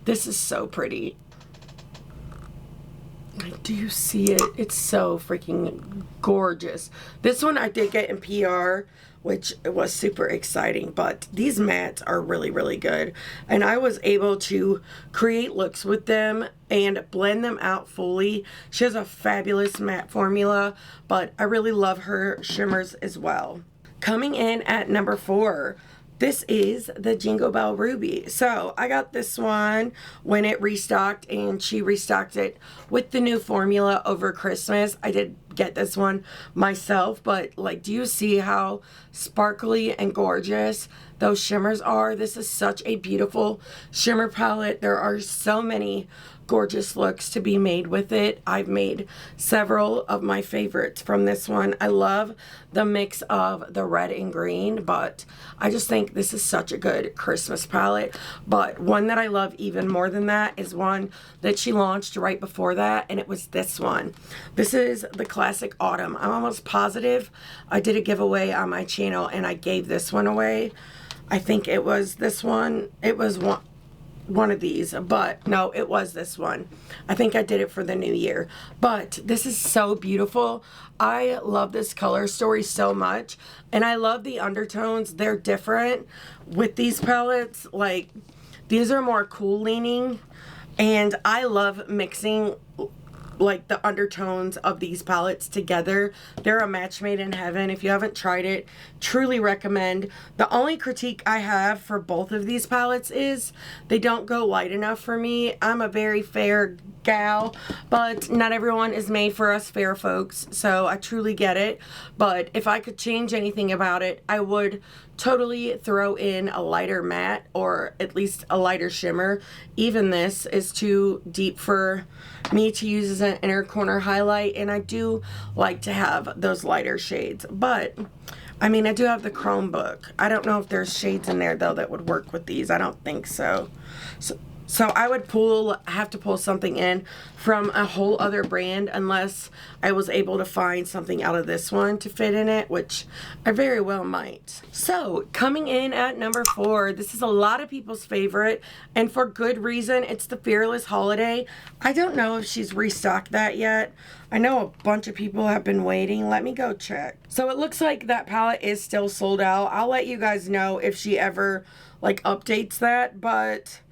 this is so pretty. Do you see it? It's so freaking gorgeous. This one I did get in PR, which was super exciting, but these mats are really, really good. And I was able to create looks with them and blend them out fully. She has a fabulous matte formula, but I really love her shimmers as well. Coming in at number 4, this is the Jingle Bell Ruby. So I got this one when it restocked, and she restocked it with the new formula over Christmas. I did get this one myself, but like, do you see how sparkly and gorgeous those shimmers are? This is such a beautiful shimmer palette. There are so many gorgeous looks to be made with it. I've made several of my favorites from this one. I love the mix of the red and green, but I just think this is such a good Christmas palette. But one that I love even more than that is one that she launched right before that, and it was this one. This is the Classic Autumn. I'm almost positive I did a giveaway on my channel and I gave this one away. I think it was this one. It was one of these, but no, it was this one. I think I did it for the new year. But this is so beautiful. I love this color story so much, and I love the undertones. They're different with these palettes. Like, these are more cool leaning, and I love mixing like the undertones of these palettes together. They're a match made in heaven. If you haven't tried it, truly recommend. The only critique I have for both of these palettes is they don't go light enough for me. I'm a very fair gal, but not everyone is made for us fair folks, so I truly get it. But if I could change anything about it, I would totally throw in a lighter matte, or at least a lighter shimmer. Even this is too deep for me to use as an inner corner highlight, and I do like to have those lighter shades. But I mean, I do have the Chromebook. I don't know if there's shades in there though that would work with these. I don't think so. So I would have to pull something in from a whole other brand unless I was able to find something out of this one to fit in it, which I very well might. So coming in at number 4, this is a lot of people's favorite, and for good reason. It's the Fearless Holiday. I don't know if she's restocked that yet. I know a bunch of people have been waiting. Let me go check. So it looks like that palette is still sold out. I'll let you guys know if she ever like updates that, but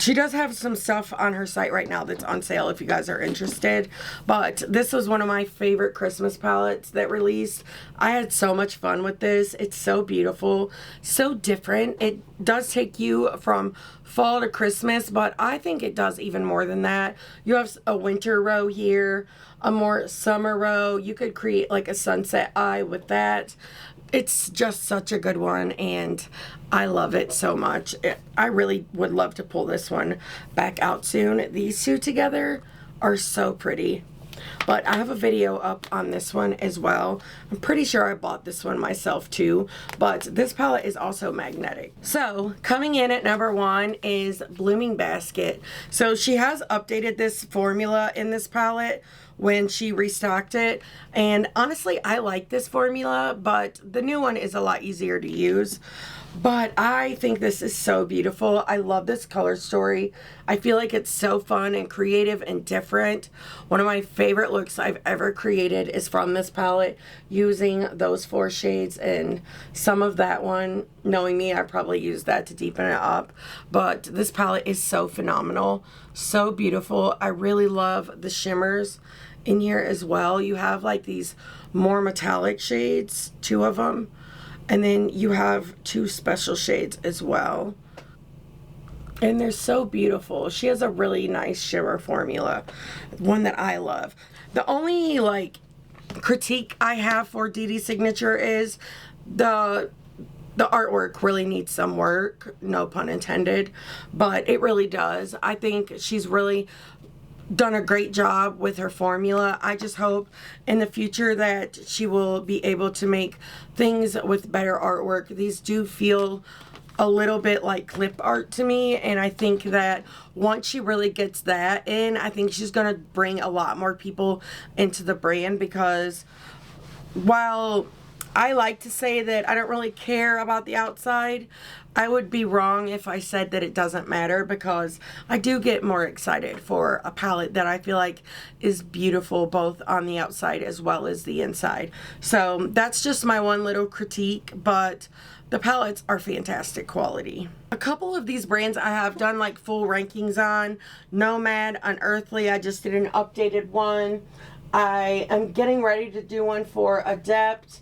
she does have some stuff on her site right now that's on sale if you guys are interested. But this was one of my favorite Christmas palettes that released. I had so much fun with this. It's so beautiful, so different. It does take you from fall to Christmas, but I think it does even more than that. You have a winter row here, a more summer row. You could create like a sunset eye with that. It's just such a good one, and I love it so much. I really would love to pull this one back out soon. These two together are so pretty. But I have a video up on this one as well. I'm pretty sure I bought this one myself too, but this palette is also magnetic. So coming in at number 1 is Blooming Basket. So she has updated this formula in this palette when she restocked it, and honestly I like this formula, but the new one is a lot easier to use. But I think this is so beautiful. I love this color story. I feel like it's so fun and creative and different. One of my favorite looks I've ever created is from this palette, using those 4 shades and some of that one. Knowing me, I probably used that to deepen it up. But this palette is so phenomenal, so beautiful. I really love the shimmers in here as well. You have like these more metallic shades, 2 of them. And then you have 2 special shades as well. And they're so beautiful. She has a really nice shimmer formula, one that I love. The only like critique I have for DEDE Signature is the artwork really needs some work, no pun intended, but it really does. I think she's really done a great job with her formula. I just hope in the future that she will be able to make things with better artwork. These do feel a little bit like clip art to me, and I think that once she really gets that in, I think she's gonna bring a lot more people into the brand, because while I like to say that I don't really care about the outside, I would be wrong if I said that it doesn't matter, because I do get more excited for a palette that I feel like is beautiful both on the outside as well as the inside. So that's just my one little critique, but the palettes are fantastic quality. A couple of these brands I have done like full rankings on. NOMAD, UNEARTHLY, I just did an updated one. I am getting ready to do one for ADEPT.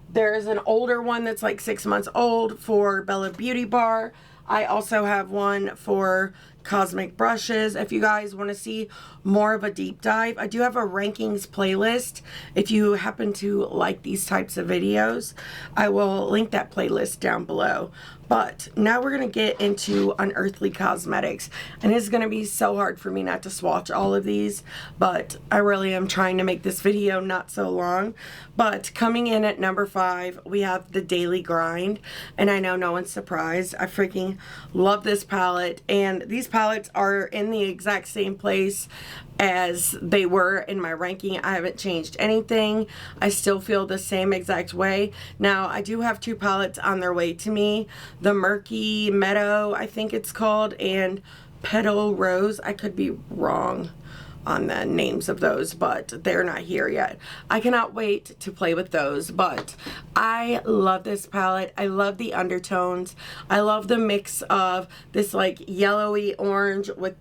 There's an older one that's like 6 months old for Bella Beauty Bar. I also have one for Cosmic Brushes. If you guys want to see more of a deep dive, I do have a rankings playlist. If you happen to like these types of videos, I will link that playlist down below. But now we're going to get into Unearthly Cosmetics. And it's going to be so hard for me not to swatch all of these, but I really am trying to make this video not so long. But coming in at number 5, we have the Daily Grind. And I know no one's surprised. I freaking love this palette. And these palettes are in the exact same place as they were in my ranking. I haven't changed anything. I still feel the same exact way. Now, I do have 2 palettes on their way to me. The Murky Meadow, I think it's called, and Petal Rose. I could be wrong on the names of those, but they're not here yet. I cannot wait to play with those, but I love this palette. I love the undertones. I love the mix of this like yellowy orange with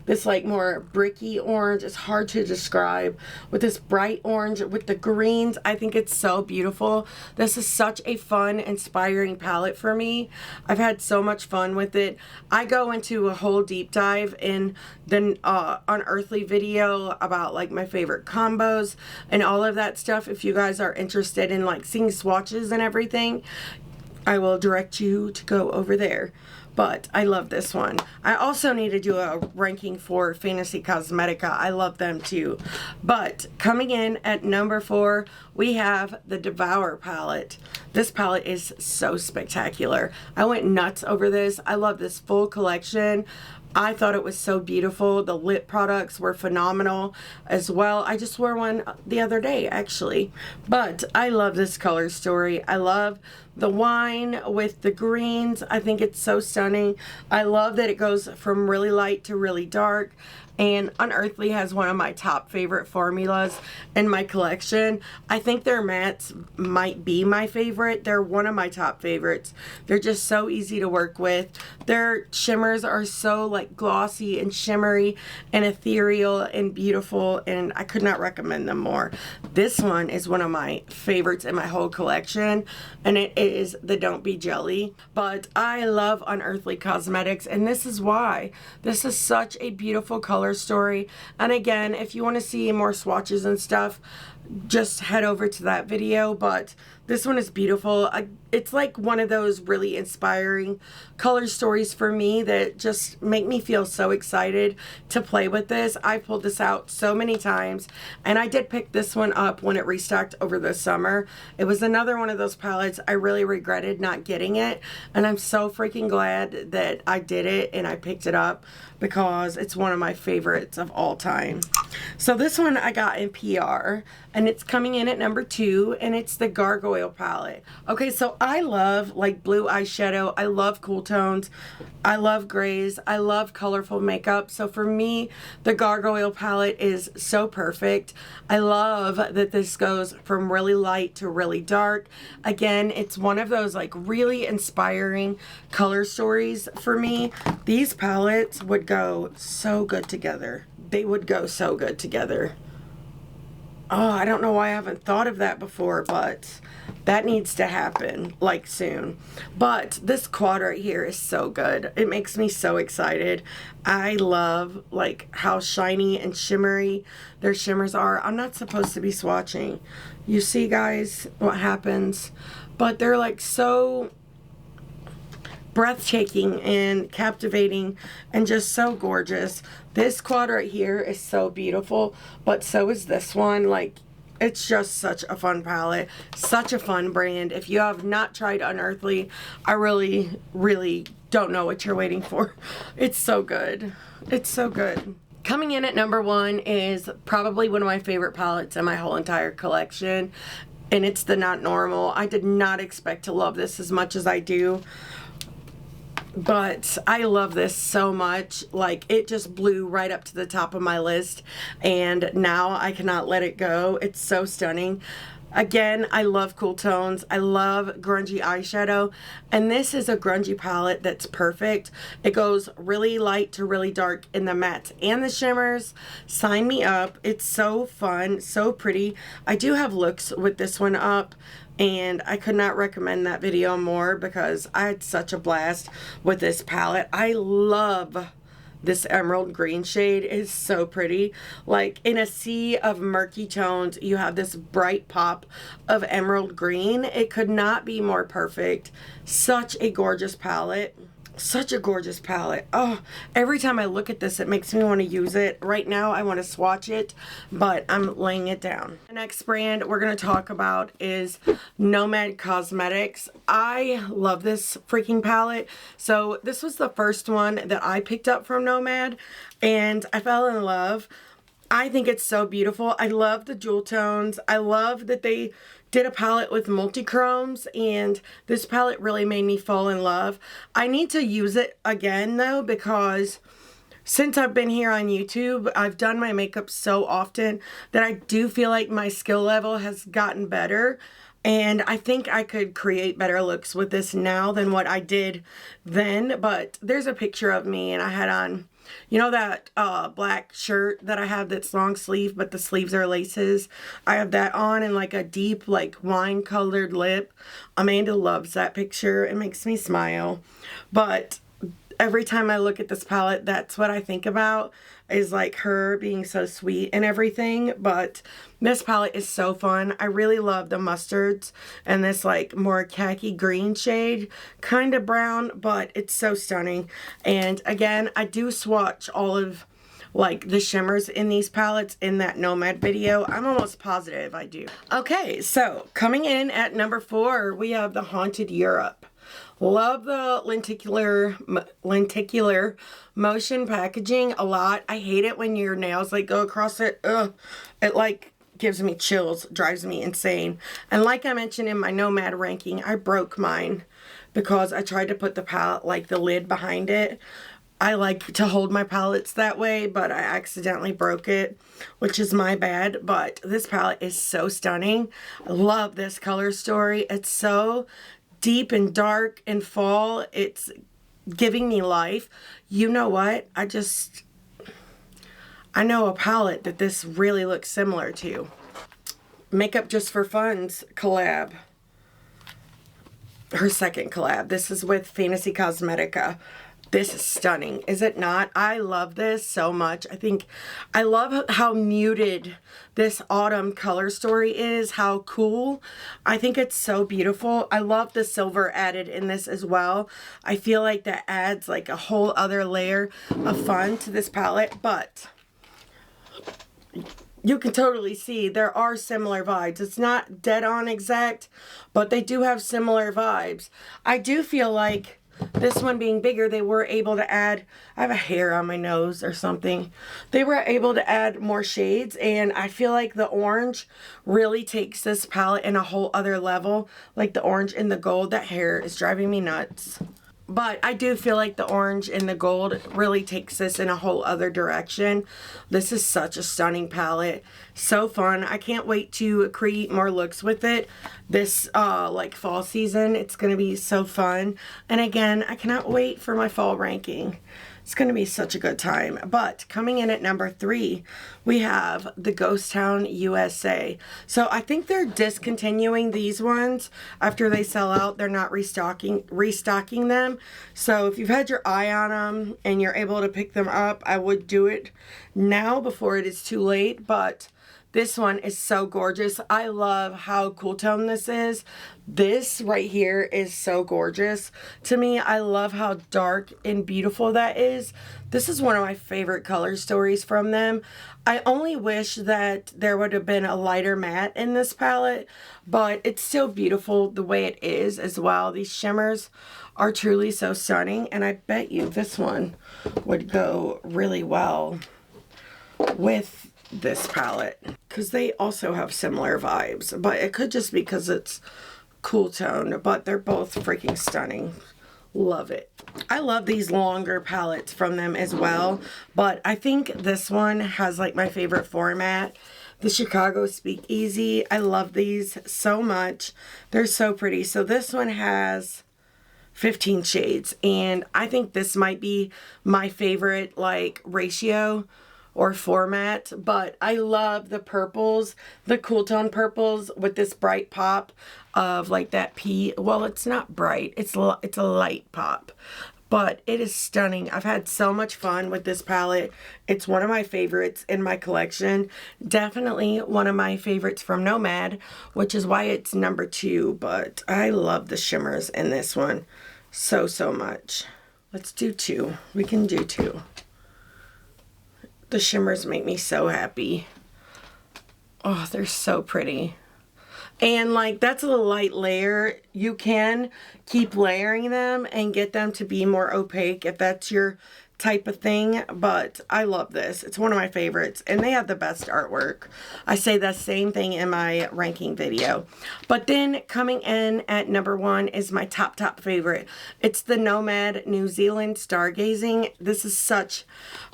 this like more bricky orange. It's hard to describe, with this bright orange with the greens. I think it's so beautiful. This is such a fun, inspiring palette for me. I've had so much fun with it. I go into a whole deep dive in the Unearthly video about like my favorite combos and all of that stuff. If you guys are interested in like seeing swatches and everything, I will direct you to go over there. But I love this one. I also need to do a ranking for Fantasy Cosmetica. I love them too. But coming in at number 4, we have the DEVOUR palette. This palette is so spectacular. I went nuts over this. I love this full collection. I thought it was so beautiful. The lip products were phenomenal as well. I just wore one the other day actually. But I love this color story. I love the wine with the greens. I think it's so stunning. I love that it goes from really light to really dark. And Unearthly has one of my top favorite formulas in my collection. I think their mattes might be my favorite. They're one of my top favorites. They're just so easy to work with. Their shimmers are so like glossy and shimmery and ethereal and beautiful, and I could not recommend them more. This one is one of my favorites in my whole collection, and it is the Don't Be Jelly. But I love Unearthly Cosmetics, and this is why. This is such a beautiful color story. And again, if you want to see more swatches and stuff, just head over to that video. But this one is beautiful. It's like one of those really inspiring color stories for me that just make me feel so excited to play with this. I pulled this out so many times, and I did pick this one up when it restocked over the summer. It was another one of those palettes I really regretted not getting it, and I'm so freaking glad that I did it and I picked it up, because it's one of my favorites of all time. So this one I got in PR, and it's coming in at number 2, and it's the Gargoyle palette. Okay, so I love like blue eyeshadow. I love cool tones. I love grays. I love colorful makeup. So for me, the Gargoyle palette is so perfect. I love that this goes from really light to really dark. Again, it's one of those like really inspiring color stories for me. These palettes would go so good together. They would go so good together. Oh, I don't know why I haven't thought of that before, but that needs to happen like soon. But this quad right here is so good. It makes me so excited. I love like how shiny and shimmery their shimmers are. I'm not supposed to be swatching. You see, guys, what happens? But they're like so breathtaking and captivating and just so gorgeous. This quad right here is so beautiful, but so is this one. Like, it's just such a fun palette, such a fun brand. If you have not tried Unearthly, I really don't know what you're waiting for. It's so good. It's so good. Coming in at number 1 is probably one of my favorite palettes in my whole entire collection, and it's the Not Normal. I did not expect to love this as much as I do, but I love this so much. Like, it just blew right up to the top of my list, and now I cannot let it go. It's so stunning. Again, I love cool tones. I love grungy eyeshadow, and this is a grungy palette that's perfect. It goes really light to really dark in the mattes and the shimmers. Sign me up. It's so fun, so pretty. I do have looks with this one up, and I could not recommend that video more because I had such a blast with this palette. I love this emerald green shade. It is so pretty. Like, in a sea of murky tones, you have this bright pop of emerald green. It could not be more perfect. Such a gorgeous palette. Such a gorgeous palette. Oh, every time I look at this, it makes me want to use it. Right now, I want to swatch it, but I'm laying it down. The next brand we're going to talk about is NOMAD Cosmetics. I love this freaking palette. So this was the first one that I picked up from NOMAD, and I fell in love. I think it's so beautiful. I love the jewel tones. I love that they did a palette with multi-chromes, and this palette really made me fall in love. I need to use it again though, because since I've been here on YouTube, I've done my makeup so often that I do feel like my skill level has gotten better. And I think I could create better looks with this now than what I did then. But there's a picture of me, and I had on, you know, that black shirt that I have that's long sleeve, but the sleeves are laces. I have that on, and like a deep, like wine colored lip. Amanda loves that picture. It makes me smile. But every time I look at this palette, that's what I think about, is like her being so sweet and everything. But this palette is so fun. I really love the mustards and this like more khaki green shade, kind of brown, but it's so stunning. And again, I do swatch all of like the shimmers in these palettes in that Nomad video. I'm almost positive I do. Okay, so coming in at number 4, we have the Haunted Europe. Love the lenticular motion packaging a lot. I hate it when your nails like go across it. Ugh. It like gives me chills, drives me insane. And like I mentioned in my Nomad ranking, I broke mine because I tried to put the palette, like the lid behind it. I like to hold my palettes that way, but I accidentally broke it, which is my bad. But this palette is so stunning. I love this color story. It's so deep and dark and fall. It's giving me life. You know what? I know a palette that this really looks similar to. Makeup Just for Fun's collab. Her second collab. This is with Fantasy Cosmetica. This is stunning, is it not? I love this so much. I love how muted this autumn color story is, how cool. I think it's so beautiful. I love the silver added in this as well. I feel like that adds like a whole other layer of fun to this palette, but you can totally see there are similar vibes. It's not dead on exact, but they do have similar vibes. I do feel like this one being bigger, they were able to add, I have a hair on my nose or something. They were able to add more shades, and I feel like the orange really takes this palette in a whole other level. Like the orange and the gold, that hair is driving me nuts. But I do feel like the orange and the gold really takes this in a whole other direction. This is such a stunning palette. So fun. I can't wait to create more looks with it this like fall season. It's going to be so fun. And again, I cannot wait for my fall ranking. It's going to be such a good time. But coming in at number 3, we have the Ghost Town USA. So I think they're discontinuing these ones after they sell out. They're not restocking them. So if you've had your eye on them and you're able to pick them up, I would do it now before it is too late. But this one is so gorgeous. I love how cool tone this is. This right here is so gorgeous to me. I love how dark and beautiful that is. This is one of my favorite color stories from them. I only wish that there would have been a lighter matte in this palette, but it's still beautiful the way it is as well. These shimmers are truly so stunning, and I bet you this one would go really well with this palette because they also have similar vibes, but it could just be because it's cool tone, but they're both freaking stunning. Love it. I love these longer palettes from them as well, but I think this one has like my favorite format, the Chicago Speakeasy. I love these so much. They're so pretty. So this one has 15 shades, and I think this might be my favorite like ratio or format, but I love the purples, the cool tone purples with this bright pop of like that pea. Well, it's not bright, it's a light pop, but it is stunning. I've had so much fun with this palette. It's one of my favorites in my collection. Definitely one of my favorites from Nomad, which is why it's number 2, but I love the shimmers in this one so much. Let's do 2. We can do 2. The shimmers make me so happy. Oh, they're so pretty. And like, that's a light layer. You can keep layering them and get them to be more opaque if that's your type of thing, but I love this. It's one of my favorites, and they have the best artwork. I say the same thing in my ranking video. But then coming in at number 1 is my top favorite. It's the Nomad New Zealand Stargazing. This is such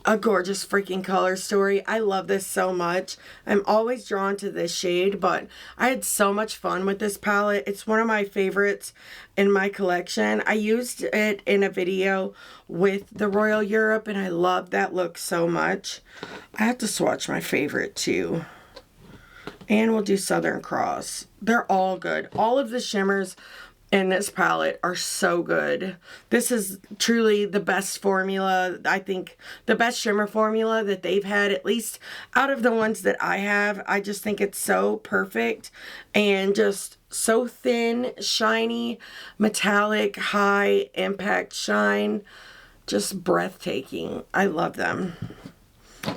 a gorgeous freaking color story. I love this so much. I'm always drawn to this shade, but I had so much fun with this palette. It's one of my favorites in my collection. I used it in a video with the Royal Europe, and I love that look so much. I have to swatch my favorite too. And we'll do Southern Cross. They're all good. All of the shimmers in this palette are so good. This is truly the best formula. I think the best shimmer formula that they've had, at least out of the ones that I have. I just think it's so perfect and just so thin, shiny, metallic, high impact shine. Just breathtaking. I love them.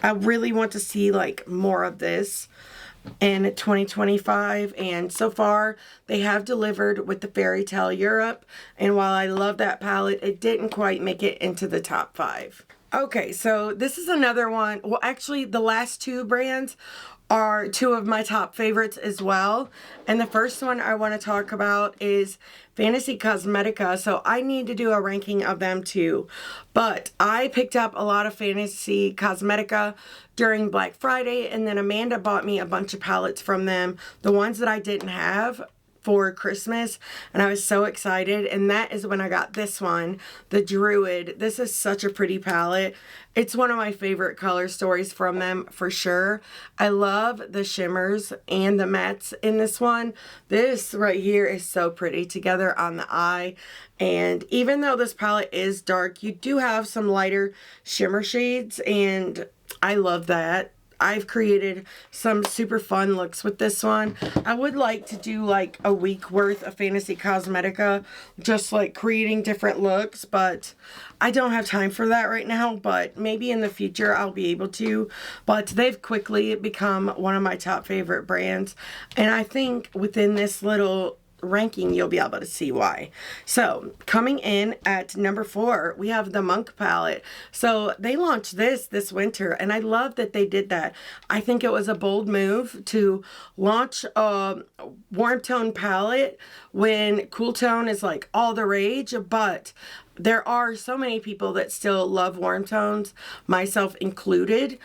I really want to see like more of this in 2025, and so far they have delivered with the Fairy Tale Europe, and while I love that palette, it didn't quite make it into the top 5. Okay, so this is another one. Well, actually the last 2 brands are 2 of my top favorites as well, and the first one I want to talk about is Fantasy Cosmetica. So I need to do a ranking of them too, but I picked up a lot of Fantasy Cosmetica during Black Friday, and then Amanda bought me a bunch of palettes from them, the ones that I didn't have, for Christmas, and I was so excited, and that is when I got this one, the Druid. This is such a pretty palette. It's one of my favorite color stories from them for sure. I love the shimmers and the mattes in this one. This right here is so pretty together on the eye, and even though this palette is dark, you do have some lighter shimmer shades, and I love that. I've created some super fun looks with this one. I would like to do like a week worth of Fantasy Cosmetica, just like creating different looks, but I don't have time for that right now, but maybe in the future I'll be able to. But they've quickly become one of my top favorite brands, and I think within this little ranking, you'll be able to see why. So coming in at number 4, we have the Monk palette. So they launched this winter, and I love that they did that. I think it was a bold move to launch a warm tone palette when cool tone is like all the rage, but there are so many people that still love warm tones, myself included,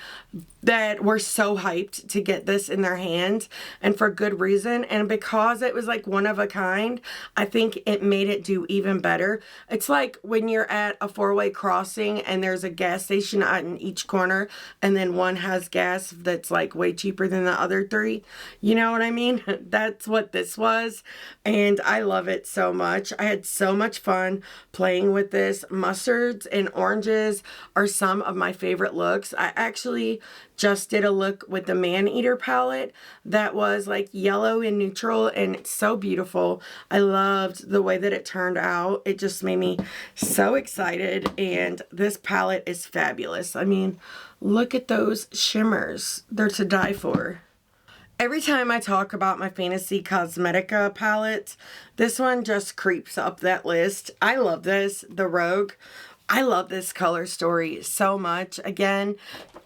that were so hyped to get this in their hands, and for good reason. And because it was like one of a kind, I think it made it do even better. It's like when you're at a 4-way crossing and there's a gas station on each corner, and then one has gas that's like way cheaper than the other 3. You know what I mean? That's what this was, and I love it so much. I had so much fun playing with this. Mustards and oranges are some of my favorite looks. I actually just did a look with the Man-Eater palette that was like yellow and neutral, and it's so beautiful. I loved the way that it turned out. It just made me so excited, and this palette is fabulous. I mean, look at those shimmers. They're to die for. Every time I talk about my Fantasy Cosmetica palette, this one just creeps up that list. I love this, the Rogue. I love this color story so much. Again,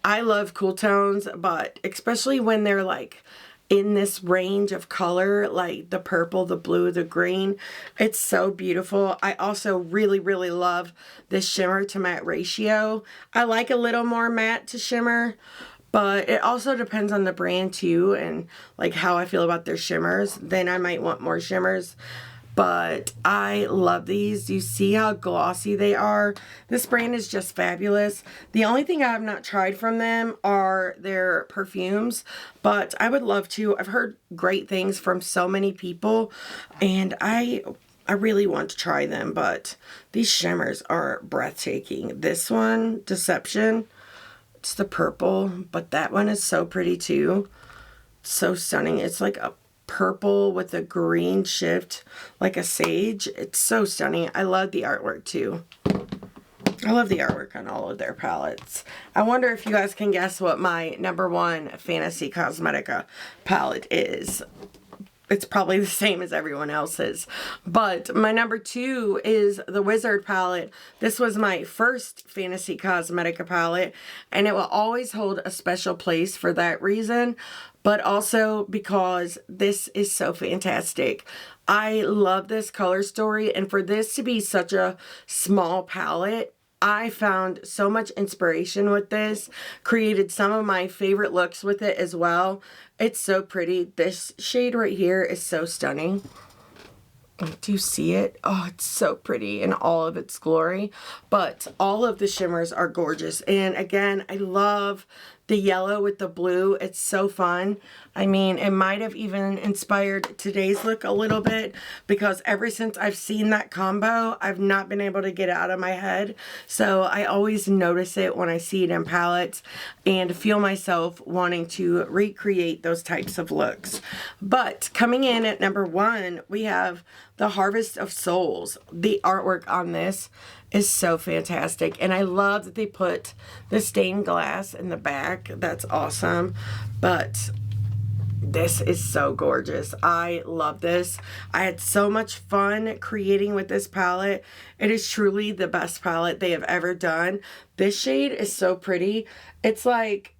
I love cool tones, but especially when they're like in this range of color, like the purple, the blue, the green, it's so beautiful. I also really, really love this shimmer to matte ratio. I like a little more matte to shimmer, but it also depends on the brand too, and like how I feel about their shimmers. Then I might want more shimmers. But I love these. Do you see how glossy they are? This brand is just fabulous. The only thing I have not tried from them are their perfumes, but I would love to. I've heard great things from so many people, and I really want to try them, but these shimmers are breathtaking. This one, Deception, it's the purple, but that one is so pretty too. So stunning. It's like a purple with a green shift, like a sage. It's so stunning. I love the artwork too. I love the artwork on all of their palettes. I wonder if you guys can guess what my number 1 Fantasy Cosmetica palette is. It's probably the same as everyone else's. But my number 2 is the Wizard palette. This was my first Fantasy Cosmetica palette, and it will always hold a special place for that reason, but also because this is so fantastic. I love this color story, and for this to be such a small palette, I found so much inspiration with this, created some of my favorite looks with it as well. It's so pretty. This shade right here is so stunning. Do you see it? Oh, it's so pretty in all of its glory. But all of the shimmers are gorgeous. And again, I love the yellow with the blue. It's so fun. I mean, it might have even inspired today's look a little bit, because ever since I've seen that combo, I've not been able to get it out of my head. So I always notice it when I see it in palettes and feel myself wanting to recreate those types of looks. But coming in at number 1, we have the Harvest of Souls. The artwork on this is so fantastic, and I love that they put the stained glass in the back. That's awesome. But this is so gorgeous. I love this. I had so much fun creating with this palette. It is truly the best palette they have ever done. This shade is so pretty. It's like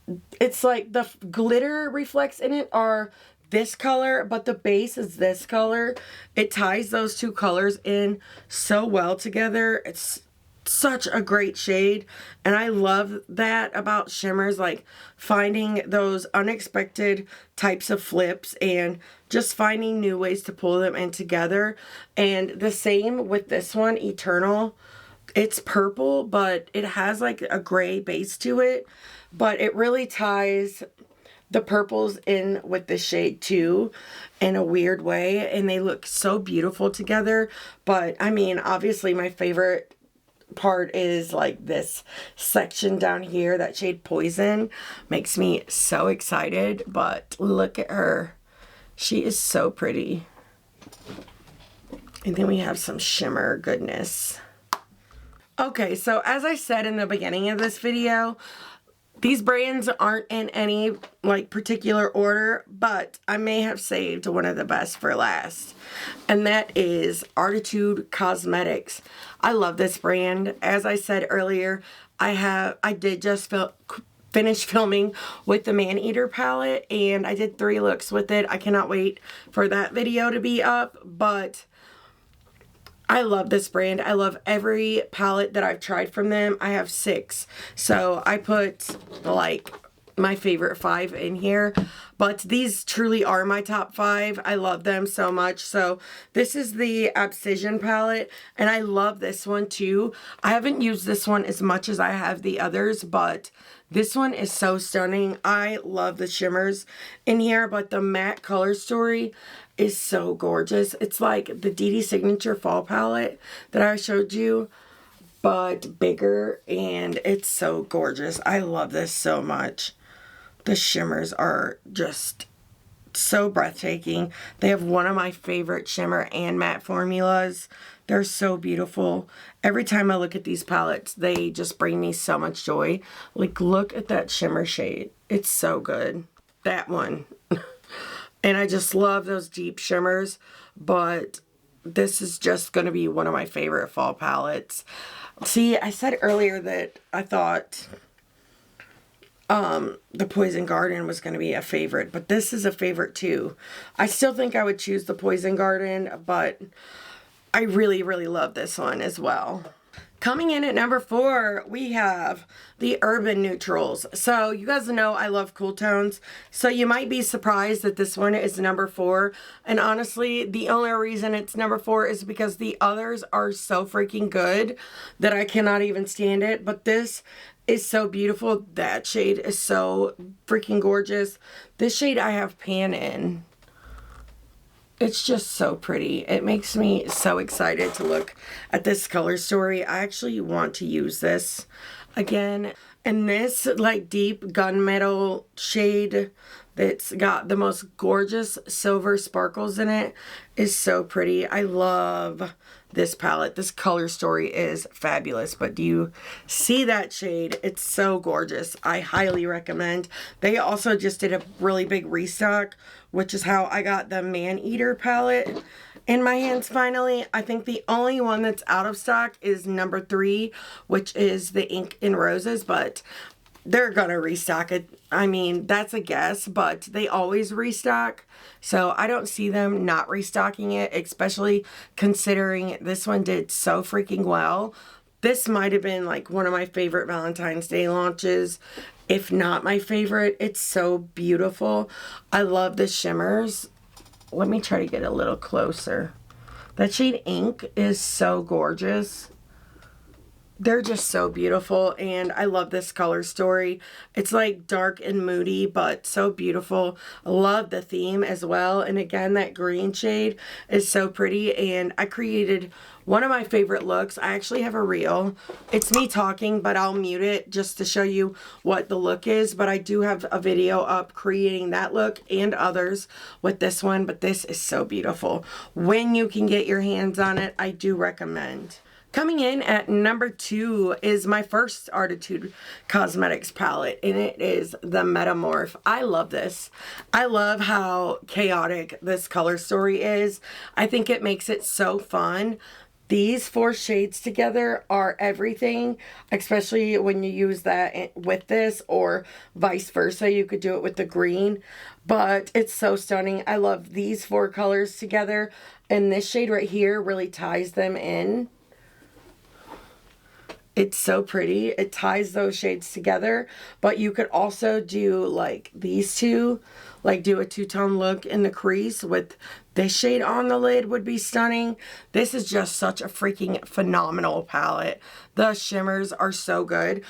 the glitter reflects in it are this color, but the base is this color. It ties those two colors in so well together. It's such a great shade, and I love that about shimmers, like finding those unexpected types of flips and just finding new ways to pull them in together. And the same with this one, Eternal. It's purple, but it has like a gray base to it, but it really ties the purples in with the shade too in a weird way, and they look so beautiful together. But I mean, obviously my favorite part is like this section down here. That shade Poison makes me so excited. But look at her, she is so pretty. And then we have some shimmer goodness. Okay, so as I said in the beginning of this video, These brands aren't in any like particular order, but I may have saved one of the best for last. And that is ARTTITUDE Cosmetics. I love this brand. As I said earlier, I did just finish filming with the Man-Eater palette, and I did 3 looks with it. I cannot wait for that video to be up, but I love this brand. I love every palette that I've tried from them. I have 6. So I put like my favorite 5 in here. But these truly are my top 5. I love them so much. So this is the ABSCISSION palette. And I love this one too. I haven't used this one as much as I have the others. But this one is so stunning. I love the shimmers in here. But the matte color story is so gorgeous. It's like the DEDE Signature Fall palette that I showed you, but bigger, and it's so gorgeous. I love this so much. The shimmers are just so breathtaking. They have one of my favorite shimmer and matte formulas. They're so beautiful. Every time I look at these palettes, they just bring me so much joy. Like, look at that shimmer shade. It's so good. That one. And I just love those deep shimmers, but this is just going to be one of my favorite fall palettes. See, I said earlier that I thought the Poison Garden was going to be a favorite, but this is a favorite too. I still think I would choose the Poison Garden, but I really, really love this one as well. Coming in at number 4, we have the Urban Neutrals. So you guys know I love cool tones. So you might be surprised that this one is number 4. And honestly, the only reason it's number 4 is because the others are so freaking good that I cannot even stand it. But this is so beautiful. That shade is so freaking gorgeous. This shade I have pan in. It's just so pretty. It makes me so excited to look at this color story. I actually want to use this again. And this like deep gunmetal shade that's got the most gorgeous silver sparkles in it is so pretty. I love this palette. This color story is fabulous. But do you see that shade? It's so gorgeous. I highly recommend. They also just did a really big restock, which is how I got the Man-Eater palette in my hands finally. I think the only one that's out of stock is number 3, which is the Ink and Roses, but they're gonna restock it. I mean, that's a guess, but they always restock. So I don't see them not restocking it, especially considering this one did so freaking well. This might have been like one of my favorite Valentine's Day launches, if not my favorite. It's so beautiful. I love the shimmers. Let me try to get a little closer. That shade Ink is so gorgeous. They're just so beautiful, and I love this color story. It's like dark and moody, but so beautiful. I love the theme as well, and again, that green shade is so pretty, and I created one of my favorite looks. I actually have a reel. It's me talking, but I'll mute it just to show you what the look is, but I do have a video up creating that look and others with this one, but this is so beautiful. When you can get your hands on it, I do recommend. Coming in at number 2 is my first ARTTITUDE Cosmetics palette, and it is the METAMORPH. I love this. I love how chaotic this color story is. I think it makes it so fun. These 4 shades together are everything, especially when you use that with this, or vice versa. You could do it with the green, but it's so stunning. I love these 4 colors together, and this shade right here really ties them in. It's so pretty. It ties those shades together, but you could also do like these 2, like do a 2-tone look in the crease with this shade on the lid would be stunning. This is just such a freaking phenomenal palette. The shimmers are so good.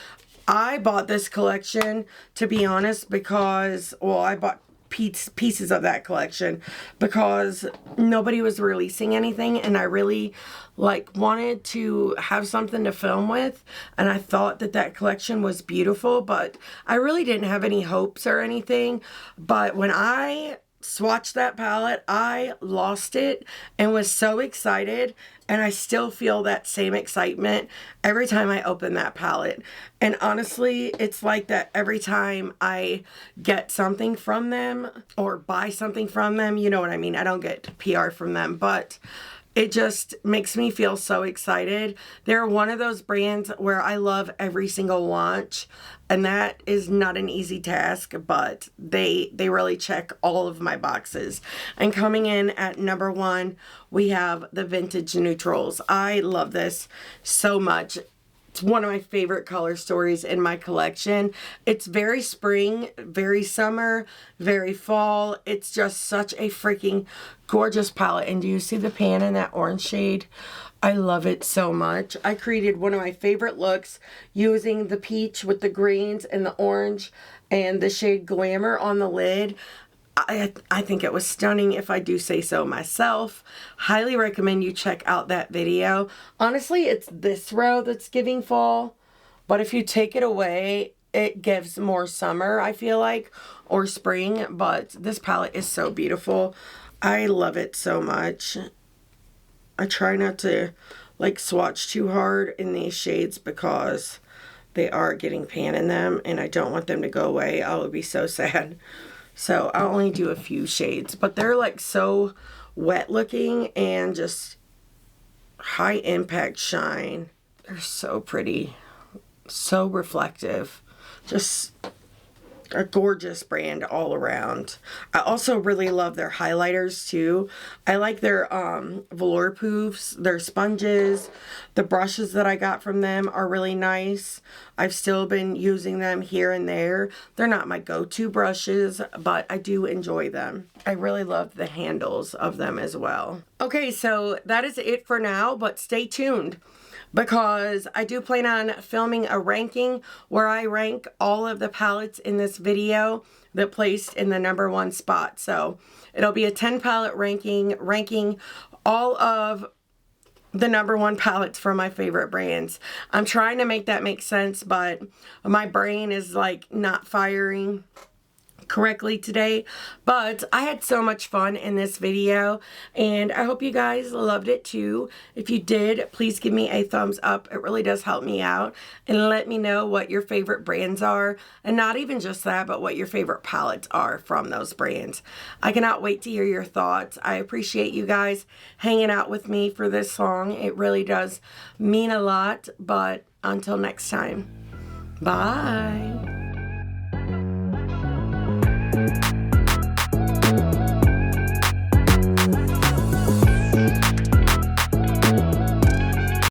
I bought this collection, to be honest, because, well, I bought pieces of that collection because nobody was releasing anything, and I really like wanted to have something to film with, and I thought that that collection was beautiful, but I really didn't have any hopes or anything. But when I swatched that palette, I lost it and was so excited, and I still feel that same excitement every time I open that palette. And honestly, it's like that every time I get something from them or buy something from them. You know what I mean? I don't get PR from them, but it just makes me feel so excited. They're one of those brands where I love every single launch, and that is not an easy task, but they really check all of my boxes. And coming in at number 1, we have the Vintage Neutrals. I love this so much. It's one of my favorite color stories in my collection. It's very spring, very summer, very fall. It's just such a freaking gorgeous palette. And do you see the pan in that orange shade? I love it so much. I created one of my favorite looks using the peach with the greens and the orange and the shade Glamour on the lid. I think it was stunning, if I do say so myself. Highly recommend you check out that video. Honestly, it's this row that's giving fall, but if you take it away, it gives more summer, I feel like, or spring. But this palette is so beautiful. I love it so much. I try not to like swatch too hard in these shades because they are getting pan in them, and I don't want them to go away. I would be so sad. So I'll only do a few shades, but they're like so wet looking and just high impact shine. They're so pretty, so reflective, just a gorgeous brand all around. I also really love their highlighters too. I like their velour poofs, their sponges. The brushes that I got from them are really nice. I've still been using them here and there. They're not my go-to brushes, but I do enjoy them. I really love the handles of them as well. Okay, so that is it for now, but stay tuned, because I do plan on filming a ranking where I rank all of the palettes in this video that placed in the number 1 spot. So it'll be a 10 palette ranking all of the number 1 palettes for my favorite brands. I'm trying to make that make sense, but my brain is like not firing correctly today. But I had so much fun in this video, and I hope you guys loved it too. If you did, please give me a thumbs up. It really does help me out, and let me know what your favorite brands are, and not even just that, but what your favorite palettes are from those brands. I cannot wait to hear your thoughts. I appreciate you guys hanging out with me for this long. It really does mean a lot. But until next time, bye.